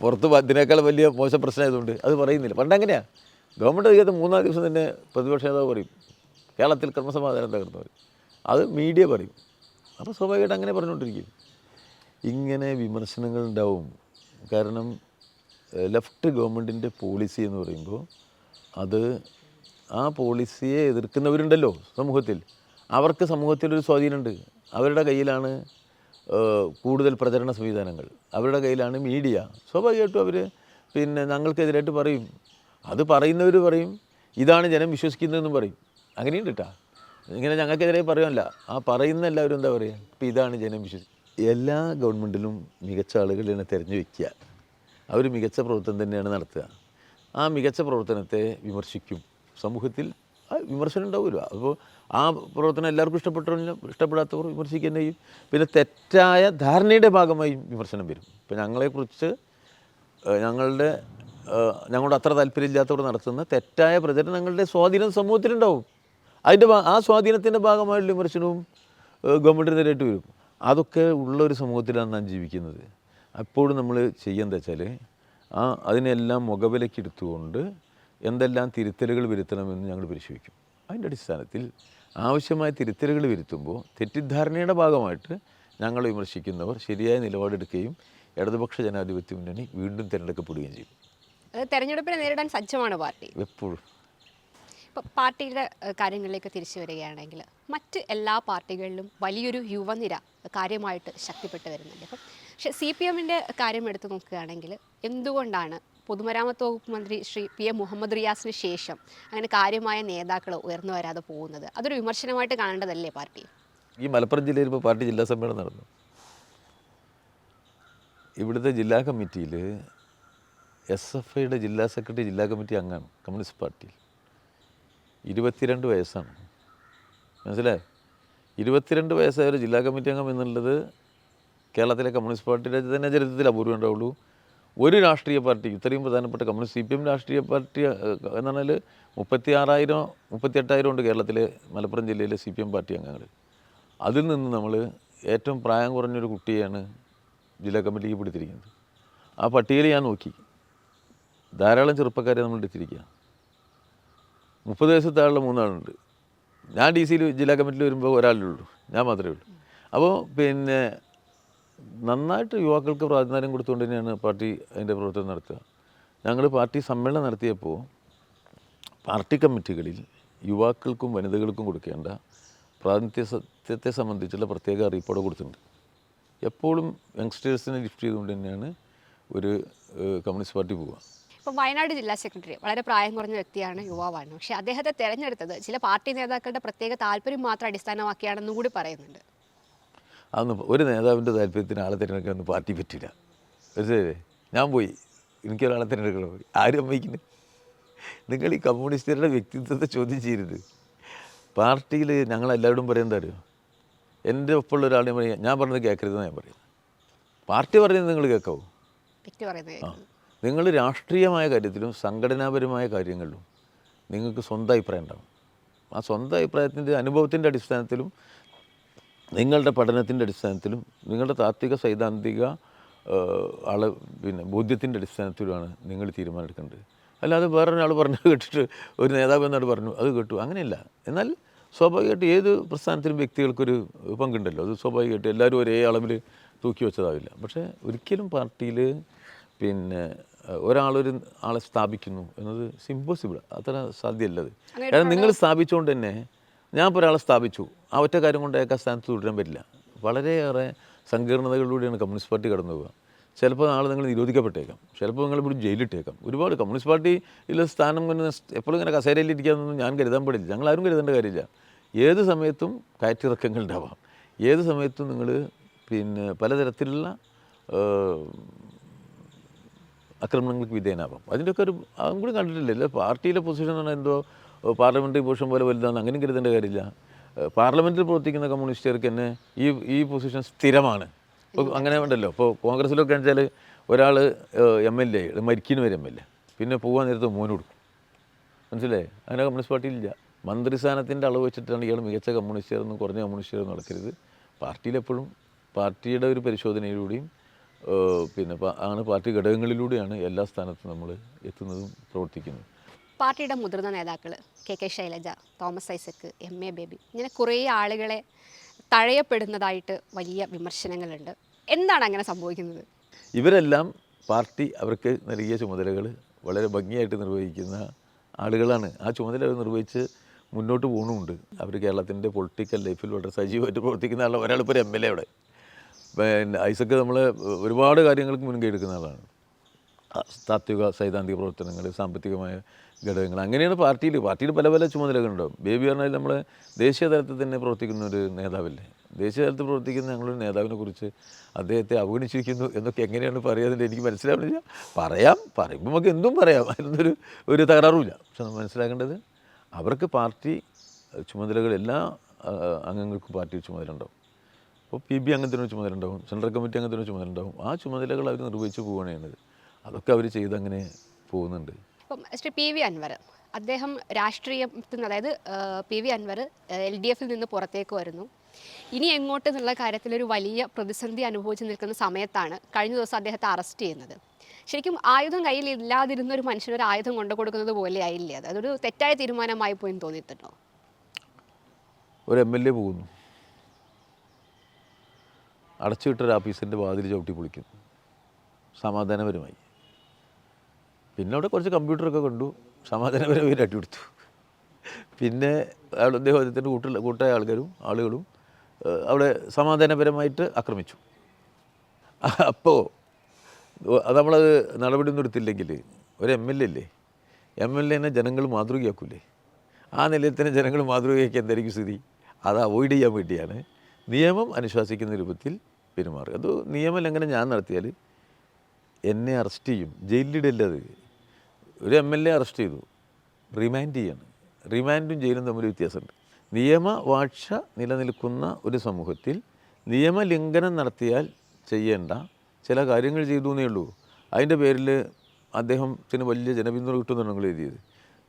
പുറത്ത് ഇതിനേക്കാൾ വലിയ മോശം പ്രശ്നമായതുകൊണ്ട് അത് പറയുന്നില്ല. പണ്ട് അങ്ങനെയാണ്. ഗവൺമെൻറ് അധികാരത്തിൽ 3-4 ദിവസം തന്നെ പ്രതിപക്ഷ നേതാവ് പറയും കേരളത്തിൽ ക്രമസമാധാനം തകർന്നു പറയും. അത് മീഡിയ പറയും. അപ്പോൾ സ്വാഭാവികമായിട്ട് അങ്ങനെ പറഞ്ഞുകൊണ്ടിരിക്കും. ഇങ്ങനെ വിമർശനങ്ങൾ ഉണ്ടാവും. കാരണം ലെഫ്റ്റ് ഗവൺമെൻറ്റിൻ്റെ പോളിസി എന്ന് പറയുമ്പോൾ ആ പോളിസിയെ എതിർക്കുന്നവരുണ്ടല്ലോ സമൂഹത്തിൽ. അവർക്ക് സമൂഹത്തിലൊരു സ്വാധീനമുണ്ട്. അവരുടെ കയ്യിലാണ് കൂടുതൽ പ്രചരണ സംവിധാനങ്ങൾ. അവരുടെ കയ്യിലാണ് മീഡിയ. സ്വാഭാവികമായിട്ടും അവർ പിന്നെ ഞങ്ങൾക്കെതിരായിട്ട് പറയും. അത് പറയുന്നവർ പറയും ഇതാണ് ജനം വിശ്വസിക്കുന്നതെന്നും പറയും. അങ്ങനെയുണ്ട് കേട്ടോ. ഇങ്ങനെ ഞങ്ങൾക്കെതിരെ പറയുമല്ല, ആ പറയുന്ന എല്ലാവരും എന്താ പറയുക, ഇപ്പോൾ ഇതാണ് ജനം വിശ്വസിക്കുക. എല്ലാ ഗവൺമെൻറ്റിലും മികച്ച ആളുകളെ തിരഞ്ഞു വയ്ക്കുക, അവർ മികച്ച പ്രവർത്തനം തന്നെയാണ് നടത്തുക. ആ മികച്ച പ്രവർത്തനത്തെ വിമർശിക്കും. സമൂഹത്തിൽ ആ വിമർശനം ഉണ്ടാവുമല്ലോ. അപ്പോൾ ആ പ്രവർത്തനം എല്ലാവർക്കും ഇഷ്ടപ്പെടാത്തവർ വിമർശിക്കുക തന്നെ ചെയ്യും. പിന്നെ തെറ്റായ ധാരണയുടെ ഭാഗമായും വിമർശനം വരും. ഇപ്പോൾ ഞങ്ങളെക്കുറിച്ച് ഞങ്ങളുടെ അത്ര താല്പര്യമില്ലാത്തവർ നടത്തുന്ന തെറ്റായ പ്രചരണങ്ങളുടെ സ്വാധീനം സമൂഹത്തിലുണ്ടാവും. ആ സ്വാധീനത്തിൻ്റെ ഭാഗമായിട്ടുള്ള വിമർശനവും ഗവൺമെൻറ്റിനെതിരായിട്ട് വരും. അതൊക്കെ ഉള്ളൊരു സമൂഹത്തിലാണ് നാം ജീവിക്കുന്നത്. അപ്പോഴും നമ്മൾ ചെയ്യുന്നത് വെച്ചാൽ അതിനെല്ലാം മുഖവിലക്കെടുത്തുകൊണ്ട് എന്തെല്ലാം തിരുത്തലുകൾ വരുത്തണമെന്ന് ഞങ്ങൾ പരിശോധിക്കും. അതിൻ്റെ അടിസ്ഥാനത്തിൽ ആവശ്യമായ തിരുത്തലുകൾ വരുത്തുമ്പോൾ തെറ്റിദ്ധാരണയുടെ ഭാഗമായിട്ട് ഞങ്ങളെ വിമർശിക്കുന്നവർ ശരിയായ നിലപാടെടുക്കുകയും ഇടതുപക്ഷ ജനാധിപത്യ മുന്നണി വീണ്ടും തിരഞ്ഞെടുക്കപ്പെടുകയും ചെയ്യും. തെരഞ്ഞെടുപ്പിനെ നേരിടാൻ സജ്ജമാണ് പാർട്ടി എപ്പോഴും. ഇപ്പോൾ പാർട്ടിയുടെ കാര്യങ്ങളിലേക്ക് തിരിച്ചു വരികയാണെങ്കിൽ മറ്റ് എല്ലാ പാർട്ടികളിലും വലിയൊരു യുവനിര കാര്യമായിട്ട് ശക്തിപ്പെട്ട് വരുന്നുണ്ട്. അപ്പം പക്ഷേ CPM-ൻ്റെ കാര്യം എടുത്തു നോക്കുകയാണെങ്കിൽ എന്തുകൊണ്ടാണ് പൊതുമരാമത്ത് വകുപ്പ് മന്ത്രി ശ്രീ PM മുഹമ്മദ് റിയാസിന് ശേഷം അങ്ങനെ കാര്യമായ നേതാക്കൾ ഉയർന്നു വരാതെ പോകുന്നത്? അതൊരു വിമർശനമായിട്ട് കാണേണ്ടതല്ലേ പാർട്ടി? ഈ മലപ്പുറം ജില്ലയിൽ ഇപ്പോൾ പാർട്ടി ജില്ലാ സമ്മേളനം നടന്നു. ഇവിടുത്തെ ജില്ലാ കമ്മിറ്റിയിൽ SFIയുടെ ജില്ലാ സെക്രട്ടറി ജില്ലാ കമ്മിറ്റി അംഗമാണ് കമ്മ്യൂണിസ്റ്റ് പാർട്ടിയിൽ. 22 വയസ്സാണ്. മനസ്സിലായോ? 22 വയസ്സായ ഒരു ജില്ലാ കമ്മിറ്റി അംഗം എന്നുള്ളത് കേരളത്തിലെ കമ്മ്യൂണിസ്റ്റ് പാർട്ടിയുടെ തന്നെ ചരിത്രത്തിൽ അപൂർവം ഉണ്ടാവുള്ളൂ. ഒരു രാഷ്ട്രീയ പാർട്ടി ഇത്രയും പ്രധാനപ്പെട്ട കമ്മ്യൂണിസ്റ്റ് CPM രാഷ്ട്രീയ പാർട്ടി എന്ന് പറഞ്ഞാൽ 38,000 ഉണ്ട് കേരളത്തിലെ മലപ്പുറം ജില്ലയിലെ CPM പാർട്ടി അംഗങ്ങൾ. അതിൽ നിന്ന് നമ്മൾ ഏറ്റവും പ്രായം കുറഞ്ഞൊരു കുട്ടിയെയാണ് ജില്ലാ കമ്മിറ്റിക്ക് പിടിച്ചിരിക്കുന്നത്. ആ പട്ടികയിൽ ഞാൻ നോക്കി, ധാരാളം ചെറുപ്പക്കാരെ നമ്മൾ എടുത്തിരിക്കുക. 30 വയസ്സിൽ താഴെയുള്ള 3 ആളുണ്ട്. ഞാൻ DC ജില്ലാ കമ്മിറ്റിയിൽ വരുമ്പോൾ ഒരാളേ ഉള്ളൂ, ഞാൻ മാത്രമേ ഉള്ളൂ. അപ്പോൾ പിന്നെ നന്നായിട്ട് യുവാക്കൾക്ക് പ്രാധാന്യം കൊടുത്തുകൊണ്ട് തന്നെയാണ് പാർട്ടി അതിൻ്റെ പ്രവർത്തനം നടത്തുക. ഞങ്ങൾ പാർട്ടി സമ്മേളനം നടത്തിയപ്പോൾ പാർട്ടി കമ്മിറ്റികളിൽ യുവാക്കൾക്കും വനിതകൾക്കും കൊടുക്കേണ്ട പ്രാതിനിധ്യത്തെ സംബന്ധിച്ചുള്ള പ്രത്യേക അറിയിപ്പോടെ കൊടുത്തിട്ടുണ്ട്. എപ്പോഴും യങ്സ്റ്റേഴ്സിനെ ലിഫ്റ്റ് ചെയ്തുകൊണ്ട് തന്നെയാണ് ഒരു കമ്മ്യൂണിസ്റ്റ് പാർട്ടി പോവുക. ഇപ്പോൾ വയനാട് ജില്ലാ സെക്രട്ടറി വളരെ പ്രായം കുറഞ്ഞ വ്യക്തിയാണ്, യുവാവാണ്. പക്ഷേ അദ്ദേഹത്തെ തിരഞ്ഞെടുത്തത് ചില പാർട്ടി നേതാക്കളുടെ പ്രത്യേക താല്പര്യം മാത്രം അടിസ്ഥാനമാക്കിയാണെന്നും കൂടി പറയുന്നുണ്ട്. അതൊന്നും ഒരു നേതാവിൻ്റെ താല്പര്യത്തിന് ആളെ തിരഞ്ഞെടുക്കാനൊന്നും പാർട്ടി പറ്റില്ല. മനസ്സിലായില്ലേ? ഞാൻ പോയി, എനിക്കൊരാളെ തിരഞ്ഞെടുക്കണം, ആരും അമ്മയ്ക്കുന്നു. നിങ്ങൾ ഈ കമ്മ്യൂണിസ്റ്റുകാരുടെ വ്യക്തിത്വത്തെ ചോദ്യം ചെയ്യരുത്. പാർട്ടിയിൽ ഞങ്ങളെല്ലാവരോടും പറയുന്നത് അറിയോ, എൻ്റെ ഒപ്പമുള്ള ഒരാളെ ഞാൻ പറഞ്ഞത് കേൾക്കരുതെന്ന് ഞാൻ പറയും. പാർട്ടി പറയുന്നത് നിങ്ങൾ കേൾക്കാവൂ. നിങ്ങൾ രാഷ്ട്രീയമായ കാര്യത്തിലും സംഘടനാപരമായ കാര്യങ്ങളിലും നിങ്ങൾക്ക് സ്വന്തം അഭിപ്രായം ഉണ്ടാകും. ആ സ്വന്തം അഭിപ്രായത്തിൻ്റെ അനുഭവത്തിൻ്റെ അടിസ്ഥാനത്തിലും നിങ്ങളുടെ പഠനത്തിൻ്റെ അടിസ്ഥാനത്തിലും നിങ്ങളുടെ താത്വിക സൈദ്ധാന്തിക ബോധ്യത്തിൻ്റെ അടിസ്ഥാനത്തിലുമാണ് നിങ്ങൾ തീരുമാനമെടുക്കേണ്ടത്. അല്ലാതെ വേറൊരാൾ പറഞ്ഞു കേട്ടിട്ട് ഒരു നേതാവ് എന്നോട് പറഞ്ഞു അത് കേട്ടു, അങ്ങനെയല്ല. എന്നാൽ സ്വാഭാവികമായിട്ട് ഏത് പ്രസ്ഥാനത്തിലും വ്യക്തികൾക്കൊരു പങ്കുണ്ടല്ലോ. അത് സ്വാഭാവികമായിട്ട് എല്ലാവരും ഒരേ അളവിൽ തൂക്കി വെച്ചതാവില്ല. പക്ഷേ ഒരിക്കലും പാർട്ടിയിൽ ഒരാളൊരു ആളെ സ്ഥാപിക്കുന്നു എന്നത് ഇമ്പോസിബിൾ, അത്ര സാധ്യമല്ലത്. കാരണം നിങ്ങൾ സ്ഥാപിച്ചുകൊണ്ട് തന്നെ, ഞാൻ ഇപ്പോൾ ഒരാളെ സ്ഥാപിച്ചു, ആ ഒറ്റ കാര്യം കൊണ്ട് അയാൾക്ക് ആ സ്ഥാനത്ത് തുടരാൻ പറ്റില്ല. വളരെയേറെ സങ്കീർണതകളിലൂടെയാണ് കമ്മ്യൂണിസ്റ്റ് പാർട്ടി കടന്നു പോവുക. ചിലപ്പോൾ ആൾ നിങ്ങൾ നിരോധിക്കപ്പെട്ടേക്കാം, ചിലപ്പോൾ നിങ്ങൾ ഇവിടെ ജയിലിട്ടേക്കാം. ഒരുപാട് കമ്മ്യൂണിസ്റ്റ് പാർട്ടിയിലെ സ്ഥാനം കൊണ്ട് എപ്പോഴും ഇങ്ങനെ കസേരയിലിരിക്കാമെന്നൊന്നും ഞാൻ കരുതാൻ പാടില്ല. ഞങ്ങളാരും കരുതേണ്ട കാര്യമില്ല. ഏത് സമയത്തും കയറ്റിറക്കങ്ങൾ ഉണ്ടാവാം. ഏത് സമയത്തും നിങ്ങൾ പലതരത്തിലുള്ള ആക്രമണങ്ങൾക്ക് വിധേയനാവാം. അതിൻ്റെയൊക്കെ അതും കൂടി കണ്ടിട്ടില്ല. പാർട്ടിയിലെ പൊസിഷൻ എന്ന് പറഞ്ഞാൽ എന്തോ പാർലമെൻ്ററി പൊസിഷൻ പോലെ വലുതാണ്, അങ്ങനെയും കരുതേണ്ട കാര്യമില്ല. പാർലമെൻറ്റിൽ പ്രവർത്തിക്കുന്ന കമ്മ്യൂണിസ്റ്റുകാർക്ക് തന്നെ ഈ പൊസിഷൻ സ്ഥിരമാണ്. ഇപ്പോൾ അങ്ങനെ ഉണ്ടല്ലോ. ഇപ്പോൾ കോൺഗ്രസ്സിലൊക്കെ വെച്ചാൽ ഒരാൾ MLA മരിക്കുന്ന വരെ MLA, പിന്നെ പോകാൻ നേരത്തെ മോന് കൊടുക്കും. മനസ്സിലായേ? അങ്ങനെ കമ്മ്യൂണിസ്റ്റ് പാർട്ടിയിലില്ല. മന്ത്രിസ്ഥാനത്തിൻ്റെ അളവ് വെച്ചിട്ടാണ് ഇയാൾ മികച്ച കമ്മ്യൂണിസ്റ്റുകാരെന്നും കുറഞ്ഞ കമ്മ്യൂണിസ്റ്റുകാരെന്നും നടക്കരുത്. പാർട്ടിയിലെപ്പോഴും പാർട്ടിയുടെ ഒരു പരിശോധനയിലൂടെയും ആണ് പാർട്ടി ഘടകങ്ങളിലൂടെയാണ് എല്ലാ സ്ഥാനത്തും നമ്മൾ എത്തുന്നതും പ്രവർത്തിക്കുന്നതും. പാർട്ടിയുടെ മുതിർന്ന നേതാക്കൾ KK Shailaja, Thomas Isaac, MA baby, ഇങ്ങനെ കുറേ ആളുകളെ തഴയപ്പെടുന്നതായിട്ട് വലിയ വിമർശനങ്ങളുണ്ട്. എന്താണ് അങ്ങനെ സംഭവിക്കുന്നത്? ഇവരെല്ലാം പാർട്ടി അവർക്ക് നൽകിയ ചുമതലകൾ വളരെ ഭംഗിയായിട്ട് നിർവഹിക്കുന്ന ആളുകളാണ്. ആ ചുമതല അവർ നിർവഹിച്ച് മുന്നോട്ട് പോകുന്നുമുണ്ട്. അവർ കേരളത്തിൻ്റെ പൊളിറ്റിക്കൽ ലൈഫിൽ വളരെ സജീവമായിട്ട് പ്രവർത്തിക്കുന്ന ആളാണ്. ഒരാളിപ്പോൾ ഒരു MLA അവിടെ പിന്നെ ഐസക്ക് നമ്മൾ ഒരുപാട് കാര്യങ്ങൾക്ക് മുൻകൈ എടുക്കുന്ന ആളാണ്. താത്വിക സൈദ്ധാന്തിക പ്രവർത്തനങ്ങൾ, സാമ്പത്തികമായ ഘടകങ്ങൾ, അങ്ങനെയാണ് പാർട്ടിയിൽ പല പല ചുമതലകളുണ്ടാവും. ബേബി പറഞ്ഞാൽ നമ്മൾ ദേശീയ തലത്തിൽ തന്നെ പ്രവർത്തിക്കുന്ന ഒരു നേതാവല്ലേ. ദേശീയ തലത്തിൽ പ്രവർത്തിക്കുന്ന ഞങ്ങളൊരു നേതാവിനെ കുറിച്ച് അദ്ദേഹത്തെ അവഗണിച്ചിരിക്കുന്നു എന്നൊക്കെ എങ്ങനെയാണ് പറയാതിൻ്റെ എനിക്ക് മനസ്സിലാവുന്നില്ല. പറയുമ്പോൾ നമുക്ക് എന്തും പറയാം, അതിനൊരു തകരാറുമില്ല. പക്ഷെ നമ്മൾ മനസ്സിലാക്കേണ്ടത് അവർക്ക് പാർട്ടി ചുമതലകൾ എല്ലാ അംഗങ്ങൾക്കും പാർട്ടി ചുമതല ഉണ്ടാവും. അപ്പോൾ PB അംഗത്തിനൊരു ചുമതല ഉണ്ടാവും, സെൻട്രൽ കമ്മിറ്റി അംഗത്തിനൊരു ചുമതല ഉണ്ടാവും. ആ ചുമതലകൾ അവർ നിർവഹിച്ച് പോവുകയാണ് ചെയ്യുന്നത്. അതൊക്കെ അവർ ചെയ്തങ്ങനെ പോകുന്നുണ്ട്. ഇപ്പം ശ്രീ PV അൻവർ അദ്ദേഹം രാഷ്ട്രീയത്തിൽ നിന്ന്, അതായത് PV അൻവർ LDFിൽ നിന്ന് പുറത്തേക്ക് വരുന്നു. ഇനി എങ്ങോട്ട് എന്നുള്ള കാര്യത്തിൽ ഒരു വലിയ പ്രതിസന്ധി അനുഭവിച്ച് നിൽക്കുന്ന സമയത്താണ് കഴിഞ്ഞ ദിവസം അദ്ദേഹത്തെ അറസ്റ്റ് ചെയ്യുന്നത്. ശരിക്കും ആയുധം കയ്യിൽ ഇല്ലാതിരുന്ന ഒരു മനുഷ്യന് ഒരു ആയുധം കൊണ്ടു കൊടുക്കുന്നത് പോലെ ആയില്ലേ അത്? അതൊരു തെറ്റായ തീരുമാനമായി പോയി തോന്നിയിട്ടുണ്ടോ? ഒരു MLA പോകുന്നു, അടച്ചുവിട്ടൊരു ഓഫീസിൻ്റെ വാതിൽ ചവിട്ടി പൊളിക്കുന്നു, സമാധാനപരമായി. പിന്നെ അവിടെ കുറച്ച് കമ്പ്യൂട്ടറൊക്കെ കണ്ടു, സമാധാനപരമായി അടിയെടുത്തു. പിന്നെ അദ്ദേഹത്തിൻ്റെ കൂട്ടായ ആളുകളും അവിടെ സമാധാനപരമായിട്ട് ആക്രമിച്ചു. അപ്പോൾ അത് നമ്മളത് നടപടിയൊന്നും എടുത്തില്ലെങ്കിൽ ഒരു MLA അല്ലേ, MLAനെ ജനങ്ങൾ മാതൃകയാക്കൂലേ? ആ നിലയിൽ തന്നെ ജനങ്ങൾ മാതൃകയാക്കി എന്തായിരിക്കും സ്ഥിതി? അത് അവോയ്ഡ് ചെയ്യാൻ വേണ്ടിയാണ് നിയമം അനുശാസിക്കുന്ന രൂപത്തിൽ പെരുമാറുക. അത് നിയമലംഘനം ഞാൻ നടത്തിയാൽ എന്നെ അറസ്റ്റ് ചെയ്യും, ജയിലിലിടല്ല. അത് ഒരു MLA അറസ്റ്റ് ചെയ്തു, റിമാൻഡ് ചെയ്യാണ്. റിമാൻഡും ജയിലും തമ്മിൽ വ്യത്യാസമുണ്ട്. നിയമവാഴ്ച നിലനിൽക്കുന്ന ഒരു സമൂഹത്തിൽ നിയമലംഘനം നടത്തിയാൽ ചെയ്യേണ്ട ചില കാര്യങ്ങൾ ചെയ്തു എന്നേ ഉള്ളൂ. അതിൻ്റെ പേരിൽ അദ്ദേഹത്തിന് വലിയ ജനപിന്തുണ കിട്ടുമെന്നാണ് നിങ്ങൾ എഴുതിയത്.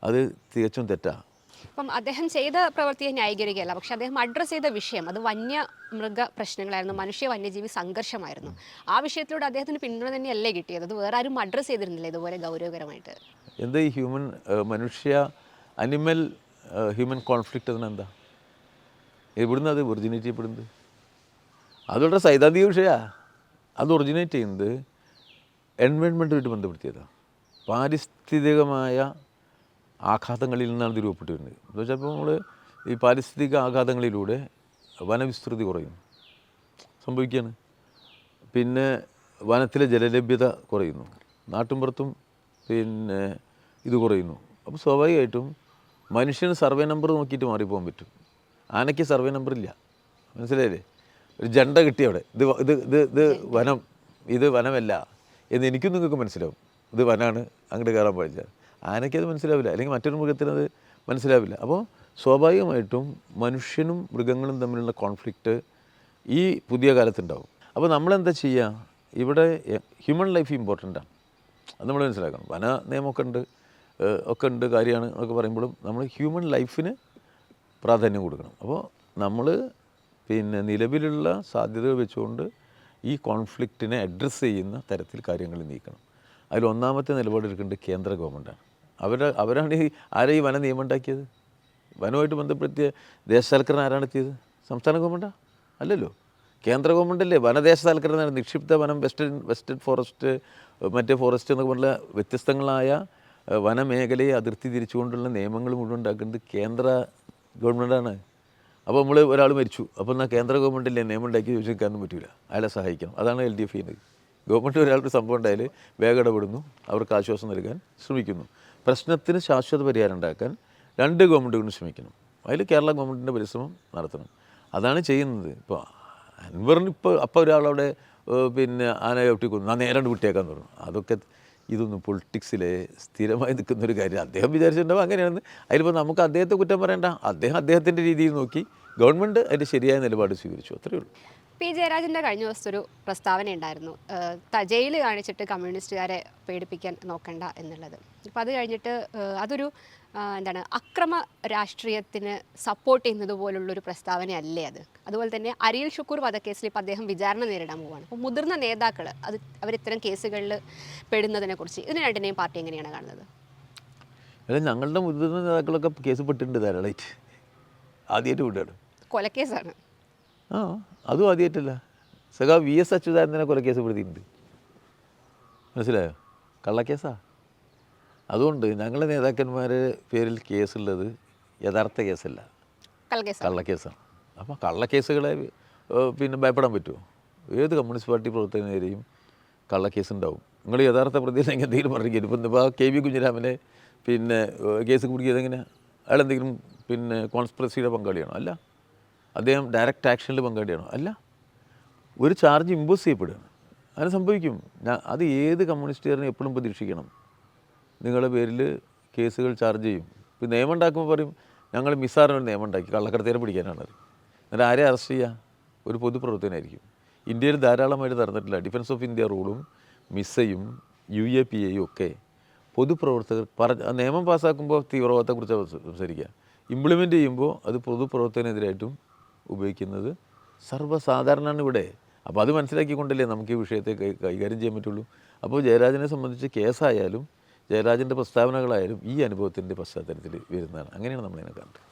അത് തികച്ചും തെറ്റാണ്. അപ്പം അദ്ദേഹം ചെയ്ത പ്രവൃത്തിയെ ന്യായീകരിക്കുകയല്ല, പക്ഷെ അദ്ദേഹം അഡ്രസ്സ് ചെയ്ത വിഷയം അത് വന്യമൃഗ പ്രശ്നങ്ങളായിരുന്നു, മനുഷ്യ വന്യജീവി സംഘർഷമായിരുന്നു. ആ വിഷയത്തിലൂടെ അദ്ദേഹത്തിന് പിന്തുണ തന്നെയല്ലേ കിട്ടിയത്? അത് വേറെ ആരും അഡ്രസ്സ് ചെയ്തിരുന്നില്ല ഇതുപോലെ ഗൗരവകരമായിട്ട്. എന്താ ഈ അനിമൽ ഹ്യൂമൻ കോൺഫ്ലിക്റ്റ് അതിനെന്താ? എവിടുന്ന് അത് ഒറിജിനേറ്റ് ചെയ്യപ്പെടുന്നത്? അതുകൊണ്ട് സൈദ്ധാന്തിക വിഷയമാണ്. അത് ഒറിജിനേറ്റ് ചെയ്യുന്നത് എൻവയോൺമെൻറ്റുമായിട്ട് ബന്ധപ്പെടുത്തിയതാണ്. പാരിസ്ഥിതികമായ ആഘാതങ്ങളിൽ നിന്നാണ് ഇത് രൂപപ്പെട്ടു വരുന്നത്. എന്ന് വെച്ചാൽ ഇപ്പോൾ നമ്മൾ ഈ പാരിസ്ഥിതിക ആഘാതങ്ങളിലൂടെ വനവിസ്തൃതി കുറയുന്നു, സംഭവിക്കുകയാണ്. പിന്നെ വനത്തിലെ ജലലഭ്യത കുറയുന്നു, നാട്ടുമ്പുറത്തും പിന്നെ ഇത് കുറയുന്നു. അപ്പോൾ സ്വാഭാവികമായിട്ടും മനുഷ്യന് സർവേ നമ്പർ നോക്കിയിട്ട് മാറിപ്പോകാൻ പറ്റും. ആനയ്ക്ക് സർവേ നമ്പർ ഇല്ല, മനസ്സിലായില്ലേ? ഒരു ജണ്ട കിട്ടി അവിടെ, ഇത് വനം, ഇത് വനമല്ല എന്ന് എനിക്കും നിങ്ങൾക്ക് മനസ്സിലാവും. ഇത് വനമാണ്, അങ്ങോട്ട് കയറാൻ പാടില്ല. ആനയ്ക്കത് മനസ്സിലാവില്ല, അല്ലെങ്കിൽ മറ്റൊരു മൃഗത്തിനത് മനസ്സിലാവില്ല. അപ്പോൾ സ്വാഭാവികമായിട്ടും മനുഷ്യനും മൃഗങ്ങളും തമ്മിലുള്ള കോൺഫ്ലിക്റ്റ് ഈ പുതിയ കാലത്തുണ്ടാവും. അപ്പോൾ നമ്മളെന്താ ചെയ്യുക? ഇവിടെ ഹ്യൂമൻ ലൈഫ് ഇമ്പോർട്ടൻ്റാണ്, അത് നമ്മൾ മനസ്സിലാക്കണം. വന നിയമമൊക്കെ ഉണ്ട് കാര്യമാണ് എന്നൊക്കെ പറയുമ്പോഴും നമ്മൾ ഹ്യൂമൻ ലൈഫിന് പ്രാധാന്യം കൊടുക്കണം. അപ്പോൾ നമ്മൾ പിന്നെ നിലവിലുള്ള സാധ്യതകൾ വെച്ചുകൊണ്ട് ഈ കോൺഫ്ലിക്റ്റിനെ അഡ്രസ്സ് ചെയ്യുന്ന തരത്തിൽ കാര്യങ്ങൾ നീക്കണം. അതിൽ ഒന്നാമത്തെ നിലപാടെടുക്കേണ്ടത് കേന്ദ്ര ഗവൺമെൻറ്റാണ്. അവരാണ് ഈ വന നിയമം ഉണ്ടാക്കിയത്. വനവുമായിട്ട് ബന്ധപ്പെടുത്തിയ ദേശസാൽക്കരണം ആരാണ് എത്തിയത്? സംസ്ഥാന ഗവൺമെൻറ്റാണ് അല്ലല്ലോ, കേന്ദ്ര ഗവൺമെൻറ്റല്ലേ. വനദേശസാൽക്കരണം, നിക്ഷിപ്ത വനം, വെസ്റ്റേൺ ഫോറസ്റ്റ്, മറ്റേ ഫോറസ്റ്റ് എന്നൊക്കെ പറഞ്ഞ വ്യത്യസ്തങ്ങളായ വനമേഖലയെ അതിർത്തി തിരിച്ചുകൊണ്ടുള്ള നിയമങ്ങൾ മുഴുവൻ ഉണ്ടാക്കുന്നത് കേന്ദ്ര ഗവൺമെൻറ്റാണ്. അപ്പോൾ നമ്മൾ ഒരാൾ മരിച്ചു, അപ്പോൾ എന്നാൽ കേന്ദ്ര ഗവൺമെൻറ്റില്ലേ നിയമം ഉണ്ടാക്കി ചോദിക്കാനൊന്നും പറ്റില്ല, അയാളെ സഹായിക്കണം. അതാണ് LDF ചെയ്യുന്നത്. ഗവൺമെൻറ് ഒരാൾക്ക് സംഭവം ഉണ്ടായാൽ വേഗം ഇടപെടുന്നു, അവർക്ക് ആശ്വാസം നൽകാൻ ശ്രമിക്കുന്നു. പ്രശ്നത്തിന് ശാശ്വത പരിഹാരം ഉണ്ടാക്കാൻ രണ്ട് ഗവൺമെൻറ്റുകളും ശ്രമിക്കണം. അതിൽ കേരള ഗവൺമെൻറ്റിൻ്റെ പരിശ്രമം നടത്തണം. അതാണ് ചെയ്യുന്നത്. ഇപ്പോൾ അൻവറിന് അപ്പോൾ ഒരാളവിടെ പിന്നെ ആന ചവിട്ടിക്കൊന്നു, ആ നേരെ വിട്ടേക്കാന്ന് പറഞ്ഞു. അതൊക്കെ ഇതൊന്നും പൊളിറ്റിക്സിലെ സ്ഥിരമായി നിൽക്കുന്നൊരു കാര്യം. അദ്ദേഹം വിചാരിച്ചിട്ടുണ്ടാവും അങ്ങനെയാണെന്ന്. അതിലിപ്പോൾ നമുക്ക് അദ്ദേഹത്തെ കുറ്റം പറയേണ്ട. അദ്ദേഹത്തിൻ്റെ രീതിയിൽ നോക്കി ഗവൺമെൻറ് അതിൻ്റെ ശരിയായ നിലപാട് സ്വീകരിച്ചു, അത്രയേ ഉള്ളൂ. P. ജയരാജൻ്റെ കഴിഞ്ഞ ദിവസത്തെ ഒരു പ്രസ്താവന ഉണ്ടായിരുന്നു, ജയിൽ കാണിച്ചിട്ട് കമ്മ്യൂണിസ്റ്റുകാരെ പേടിപ്പിക്കാൻ നോക്കണ്ട എന്നുള്ളത്. അപ്പോൾ അത് കഴിഞ്ഞിട്ട് അതൊരു അക്രമ രാഷ്ട്രീയത്തിന് സപ്പോർട്ട് ചെയ്യുന്നത് പോലുള്ളൊരു പ്രസ്താവനയല്ലേ അത്? അതുപോലെ തന്നെ അരിയിൽ ഷുക്കൂർ വധക്കേസിൽ ഇപ്പോൾ അദ്ദേഹം വിചാരണ നേരിടാൻ പോവുകയാണ്. അപ്പോൾ മുതിർന്ന നേതാക്കൾ അവരിത്തരം കേസുകളിൽ പെടുന്നതിനെക്കുറിച്ച് ഇതിന് രണ്ടിനെയും പാർട്ടി എങ്ങനെയാണ് കാണുന്നത്? അല്ല, ഞങ്ങളുടെ മുതിർന്ന നേതാക്കളൊക്കെ കേസ് പെട്ടിട്ടുണ്ട് ധാരാളമായിട്ട്. ആദ്യമായിട്ട് വിടുകയാണ്, കൊലക്കേസാണ്. അതും ആദ്യമായിട്ടല്ല. VS അച്യുതാനന്ദനെ കൊലക്കേസ് പെടുത്തിയിട്ടുണ്ട്, മനസ്സിലായോ? കള്ളക്കേസാ. അതുകൊണ്ട് ഞങ്ങളുടെ നേതാക്കന്മാരുടെ പേരിൽ കേസുള്ളത് യഥാർത്ഥ കേസല്ല, കള്ളക്കേസാണ്. അപ്പോൾ കള്ളക്കേസുകളെ പിന്നെ ഭയപ്പെടാൻ പറ്റുമോ? ഏത് കമ്മ്യൂണിസ്റ്റ് പാർട്ടി പ്രവർത്തകനെതിരെയും കള്ളക്കേസ് ഉണ്ടാവും. നിങ്ങൾ യഥാർത്ഥ പ്രതിയില്ലെങ്കിൽ എന്തെങ്കിലും പറഞ്ഞിരിക്കും. ഇപ്പോൾ കെ വി കുഞ്ഞിരാമനെ പിന്നെ കേസ് കുടിക്കിയത് എങ്ങനെയാണ്? അയാൾ എന്തെങ്കിലും പിന്നെ കോൺസ്പിറസിയുടെ പങ്കാളിയാണോ? അല്ല. അദ്ദേഹം ഡയറക്റ്റ് ആക്ഷനിൽ പങ്കാളിയാണോ? അല്ല. ഒരു ചാർജ് ഇമ്പോസ് ചെയ്യപ്പെടുകയാണ്. അങ്ങനെ സംഭവിക്കും. അത് ഏത് കമ്മ്യൂണിസ്റ്റുകാരനും എപ്പോഴും പ്രതീക്ഷിക്കണം. നിങ്ങളുടെ പേരിൽ കേസുകൾ ചാർജ് ചെയ്യും. ഇപ്പോൾ നിയമം ഉണ്ടാക്കുമ്പോൾ പറയും ഞങ്ങൾ മിസ്സാറിനൊരു നിയമം ഉണ്ടാക്കി കള്ളക്കടത്തേനെ പിടിക്കാനാണ്. എന്നിട്ട് ആരെ അറസ്റ്റ് ചെയ്യുക? ഒരു പൊതുപ്രവർത്തകനായിരിക്കും. ഇന്ത്യയിൽ ധാരാളമായിട്ട് നടന്നിട്ടില്ല. ഡിഫൻസ് ഓഫ് ഇന്ത്യ റൂളും മിസ്സയും UAPAയും ഒക്കെ പൊതുപ്രവർത്തകർ നിയമം പാസ്സാക്കുമ്പോൾ തീവ്രവാദത്തെക്കുറിച്ച് സംസാരിക്കുക, ഇംപ്ലിമെൻറ്റ് ചെയ്യുമ്പോൾ അത് പൊതുപ്രവർത്തകനെതിരായിട്ടും ഉപയോഗിക്കുന്നത് സർവ്വസാധാരണമാണ് ഇവിടെ. അപ്പോൾ അത് മനസ്സിലാക്കിക്കൊണ്ടല്ലേ നമുക്ക് ഈ വിഷയത്തെ കൈകാര്യം ചെയ്യാൻ പറ്റുള്ളൂ. അപ്പോൾ ജയരാജനെ സംബന്ധിച്ച് കേസായാലും ജയരാജൻ്റെ പ്രസ്താവനകളായാലും ഈ അനുഭവത്തിൻ്റെ പശ്ചാത്തലത്തിൽ വരുന്നതാണ്. അങ്ങനെയാണ് നമ്മളിതിനെ കണ്ടത്.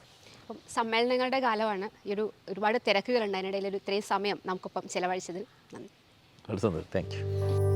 അപ്പം സമ്മേളനങ്ങളുടെ കാലമാണ്. ഒരുപാട് തിരക്കുകളുണ്ട്. അതിനിടയിൽ ഇത്രയും സമയം നമുക്കൊപ്പം ചിലവഴിച്ചതിൽ നന്ദി. വളരെ സന്തോഷം. Thank you.